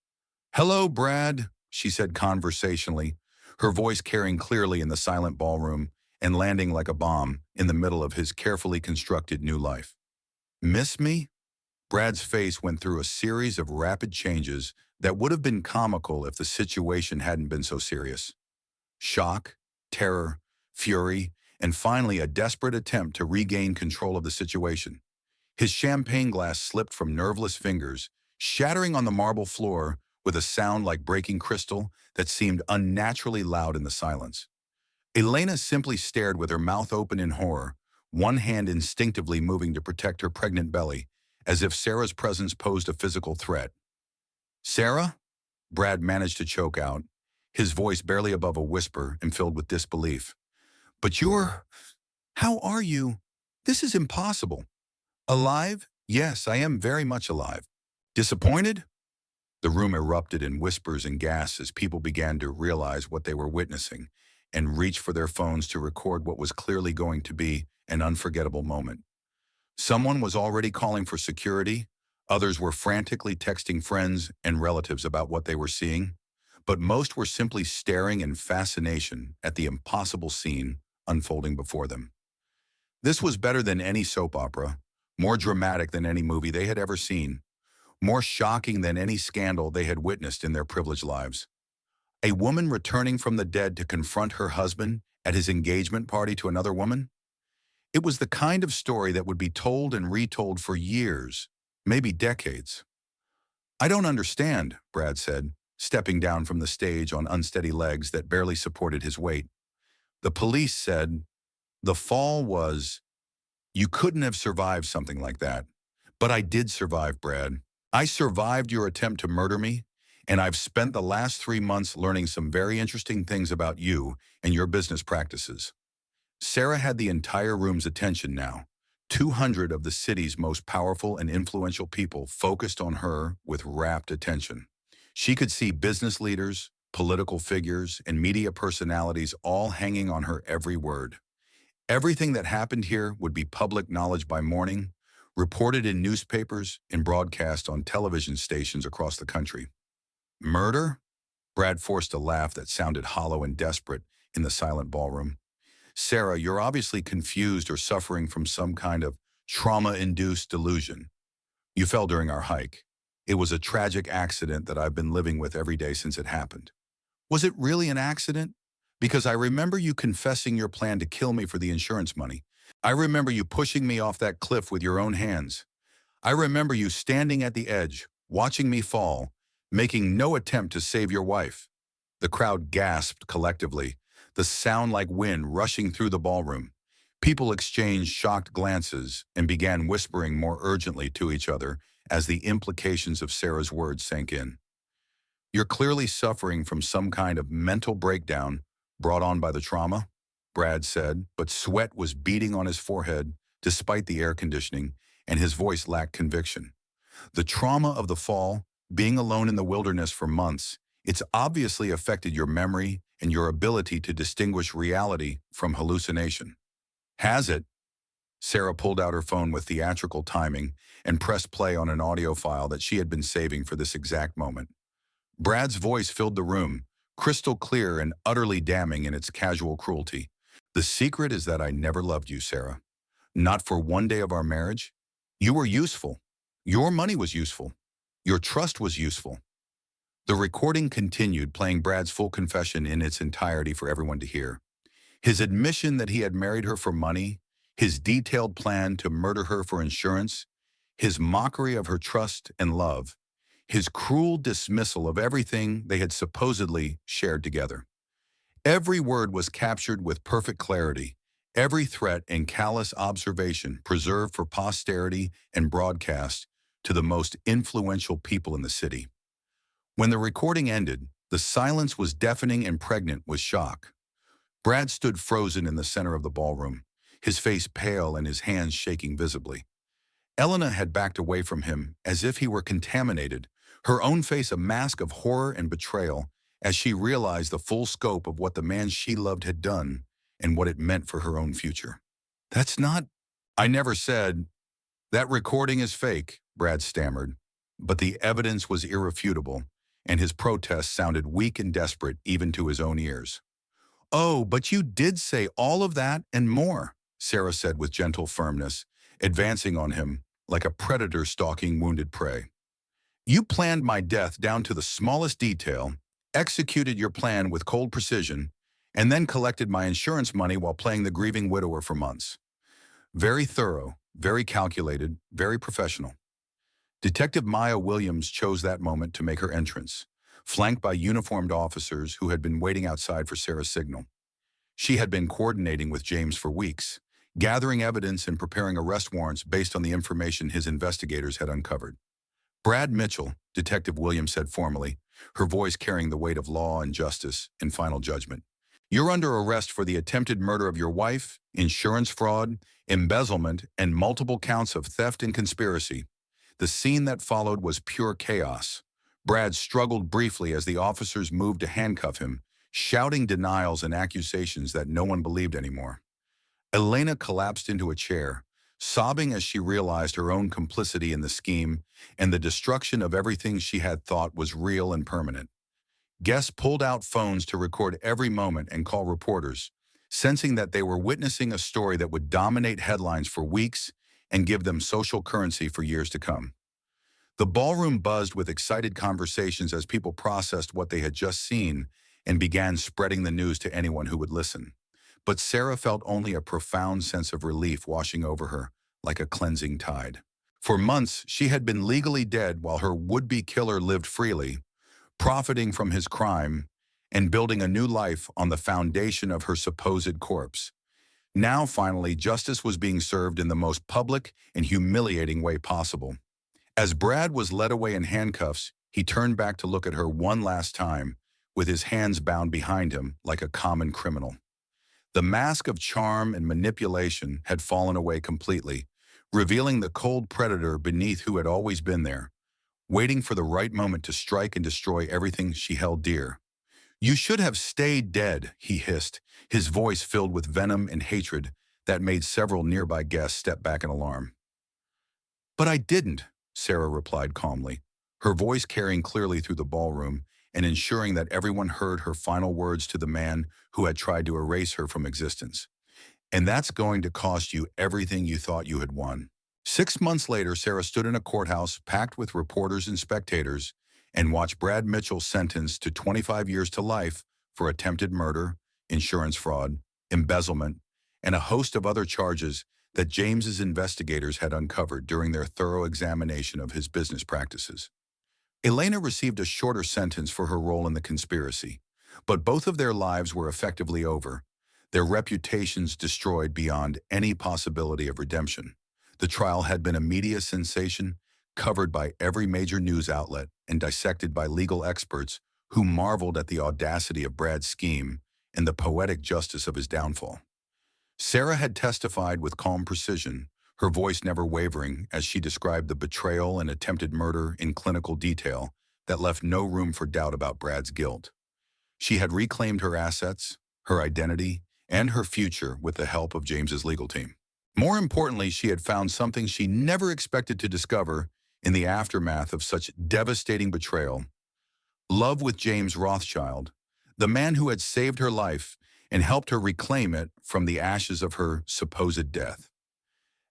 Speaker 1: "Hello, Brad," she said conversationally, her voice carrying clearly in the silent ballroom and landing like a bomb in the middle of his carefully constructed new life. "Miss me?" Brad's face went through a series of rapid changes that would have been comical if the situation hadn't been so serious. Shock, terror, fury, and finally a desperate attempt to regain control of the situation. His champagne glass slipped from nerveless fingers, shattering on the marble floor with a sound like breaking crystal that seemed unnaturally loud in the silence. Elena simply stared with her mouth open in horror, one hand instinctively moving to protect her pregnant belly, as if Sarah's presence posed a physical threat. "Sarah?" Brad managed to choke out, his voice barely above a whisper and filled with disbelief. "But you're... How are you? This is impossible." "Alive? Yes, I am very much alive." "Disappointed?" The room erupted in whispers and gasps as people began to realize what they were witnessing and reach for their phones to record what was clearly going to be an unforgettable moment. Someone was already calling for security, others were frantically texting friends and relatives about what they were seeing, but most were simply staring in fascination at the impossible scene unfolding before them. This was better than any soap opera, more dramatic than any movie they had ever seen, more shocking than any scandal they had witnessed in their privileged lives. A woman returning from the dead to confront her husband at his engagement party to another woman? It was the kind of story that would be told and retold for years, maybe decades. "I don't understand," Brad said, stepping down from the stage on unsteady legs that barely supported his weight. "The police said the fall was... You couldn't have survived something like that. But I did survive, Brad. I survived your attempt to murder me, and I've spent the last 3 months learning some very interesting things about you and your business practices." Sarah had the entire room's attention now. 200 of the city's most powerful and influential people focused on her with rapt attention. She could see business leaders, political figures, and media personalities all hanging on her every word. Everything that happened here would be public knowledge by morning, reported in newspapers, and broadcast on television stations across the country. Murder? Brad forced a laugh that sounded hollow and desperate in the silent ballroom. Sarah, you're obviously confused or suffering from some kind of trauma-induced delusion. You fell during our hike. It was a tragic accident that I've been living with every day since it happened. Was it really an accident? Because I remember you confessing your plan to kill me for the insurance money. I remember you pushing me off that cliff with your own hands. I remember you standing at the edge, watching me fall, making no attempt to save your wife. The crowd gasped collectively, the sound like wind rushing through the ballroom. People exchanged shocked glances and began whispering more urgently to each other as the implications of Sarah's words sank in. You're clearly suffering from some kind of mental breakdown brought on by the trauma, Brad said, but sweat was beading on his forehead despite the air conditioning, and his voice lacked conviction. The trauma of the fall, being alone in the wilderness for months, it's obviously affected your memory and your ability to distinguish reality from hallucination. Has it? Sarah pulled out her phone with theatrical timing and pressed play on an audio file that she had been saving for this exact moment. Brad's voice filled the room, crystal clear and utterly damning in its casual cruelty. The secret is that I never loved you, Sarah. Not for one day of our marriage. You were useful. Your money was useful. Your trust was useful. The recording continued, playing Brad's full confession in its entirety for everyone to hear. His admission that he had married her for money, his detailed plan to murder her for insurance, his mockery of her trust and love, his cruel dismissal of everything they had supposedly shared together. Every word was captured with perfect clarity, every threat and callous observation preserved for posterity and broadcast to the most influential people in the city. When the recording ended, the silence was deafening and pregnant with shock. Brad stood frozen in the center of the ballroom, his face pale and his hands shaking visibly. Elena had backed away from him as if he were contaminated, her own face a mask of horror and betrayal as she realized the full scope of what the man she loved had done and what it meant for her own future. That's not... I never said... That recording is fake, Brad stammered, but the evidence was irrefutable, and his protest sounded weak and desperate even to his own ears. Oh, but you did say all of that and more, Sarah said with gentle firmness, advancing on him like a predator stalking wounded prey. You planned my death down to the smallest detail, executed your plan with cold precision, and then collected my insurance money while playing the grieving widower for months. Very thorough, very calculated, very professional. Detective Maya Williams chose that moment to make her entrance, flanked by uniformed officers who had been waiting outside for Sarah's signal. She had been coordinating with James for weeks, gathering evidence and preparing arrest warrants based on the information his investigators had uncovered. Brad Mitchell, Detective Williams said formally, her voice carrying the weight of law and justice in final judgment. You're under arrest for the attempted murder of your wife, insurance fraud, embezzlement, and multiple counts of theft and conspiracy. The scene that followed was pure chaos. Brad struggled briefly as the officers moved to handcuff him, shouting denials and accusations that no one believed anymore. Elena collapsed into a chair, sobbing as she realized her own complicity in the scheme and the destruction of everything she had thought was real and permanent. Guests pulled out phones to record every moment and call reporters, sensing that they were witnessing a story that would dominate headlines for weeks and give them social currency for years to come. The ballroom buzzed with excited conversations as people processed what they had just seen and began spreading the news to anyone who would listen. But Sarah felt only a profound sense of relief washing over her, like a cleansing tide. For months, she had been legally dead while her would-be killer lived freely, profiting from his crime and building a new life on the foundation of her supposed corpse. Now, finally, justice was being served in the most public and humiliating way possible. As Brad was led away in handcuffs, he turned back to look at her one last time, with his hands bound behind him like a common criminal. The mask of charm and manipulation had fallen away completely, revealing the cold predator beneath who had always been there, waiting for the right moment to strike and destroy everything she held dear. "You should have stayed dead," he hissed, his voice filled with venom and hatred that made several nearby guests step back in alarm. "But I didn't," Sarah replied calmly, her voice carrying clearly through the ballroom and ensuring that everyone heard her final words to the man who had tried to erase her from existence. "And that's going to cost you everything you thought you had won." 6 months later, Sarah stood in a courthouse packed with reporters and spectators and watched Brad Mitchell sentenced to 25 years to life for attempted murder, insurance fraud, embezzlement, and a host of other charges that James's investigators had uncovered during their thorough examination of his business practices. Elena received a shorter sentence for her role in the conspiracy, but both of their lives were effectively over, their reputations destroyed beyond any possibility of redemption. The trial had been a media sensation, covered by every major news outlet and dissected by legal experts who marveled at the audacity of Brad's scheme and the poetic justice of his downfall. Sarah had testified with calm precision, her voice never wavering as she described the betrayal and attempted murder in clinical detail that left no room for doubt about Brad's guilt. She had reclaimed her assets, her identity, and her future with the help of James's legal team. More importantly, she had found something she never expected to discover in the aftermath of such devastating betrayal: love with James Rothschild, the man who had saved her life and helped her reclaim it from the ashes of her supposed death.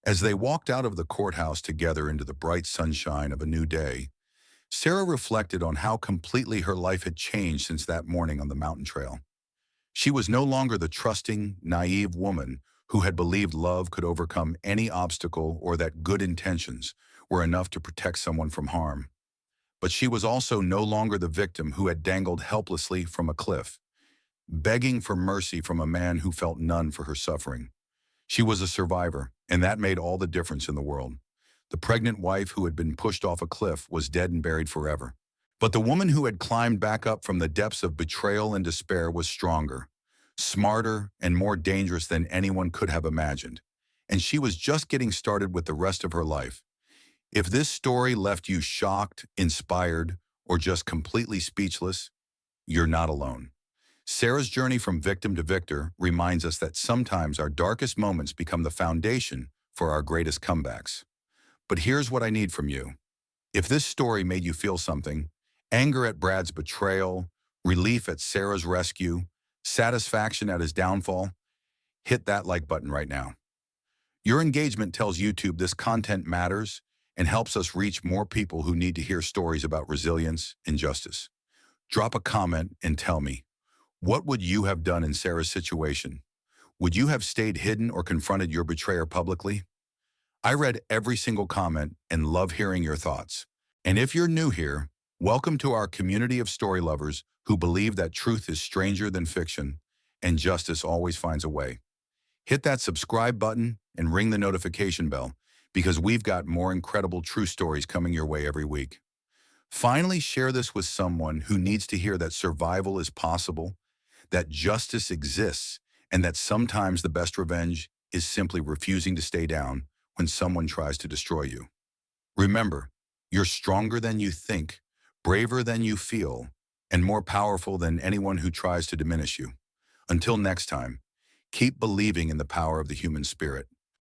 Speaker 1: As they walked out of the courthouse together into the bright sunshine of a new day, Sarah reflected on how completely her life had changed since that morning on the mountain trail. She was no longer the trusting, naive woman who had believed love could overcome any obstacle or that good intentions were enough to protect someone from harm. But she was also no longer the victim who had dangled helplessly from a cliff, begging for mercy from a man who felt none for her suffering. She was a survivor, and that made all the difference in the world. The pregnant wife who had been pushed off a cliff was dead and buried forever. But the woman who had climbed back up from the depths of betrayal and despair was stronger, smarter, and more dangerous than anyone could have imagined. And she was just getting started with the rest of her life. If this story left you shocked, inspired, or just completely speechless, you're not alone. Sarah's journey from victim to victor reminds us that sometimes our darkest moments become the foundation for our greatest comebacks. But here's what I need from you. If this story made you feel something, anger at Brad's betrayal, relief at Sarah's rescue, satisfaction at his downfall, hit that like button right now. Your engagement tells YouTube this content matters and helps us reach more people who need to hear stories about resilience and justice. Drop a comment and tell me, what would you have done in Sarah's situation? Would you have stayed hidden or confronted your betrayer publicly? I read every single comment and love hearing your thoughts. And if you're new here, welcome to our community of story lovers who believe that truth is stranger than fiction and justice always finds a way. Hit that subscribe button and ring the notification bell because we've got more incredible true stories coming your way every week. Finally, share this with someone who needs to hear that survival is possible, that justice exists, and that sometimes the best revenge is simply refusing to stay down when someone tries to destroy you. Remember, you're stronger than you think, braver than you feel, and more powerful than anyone who tries to diminish you. Until next time, keep believing in the power of the human spirit.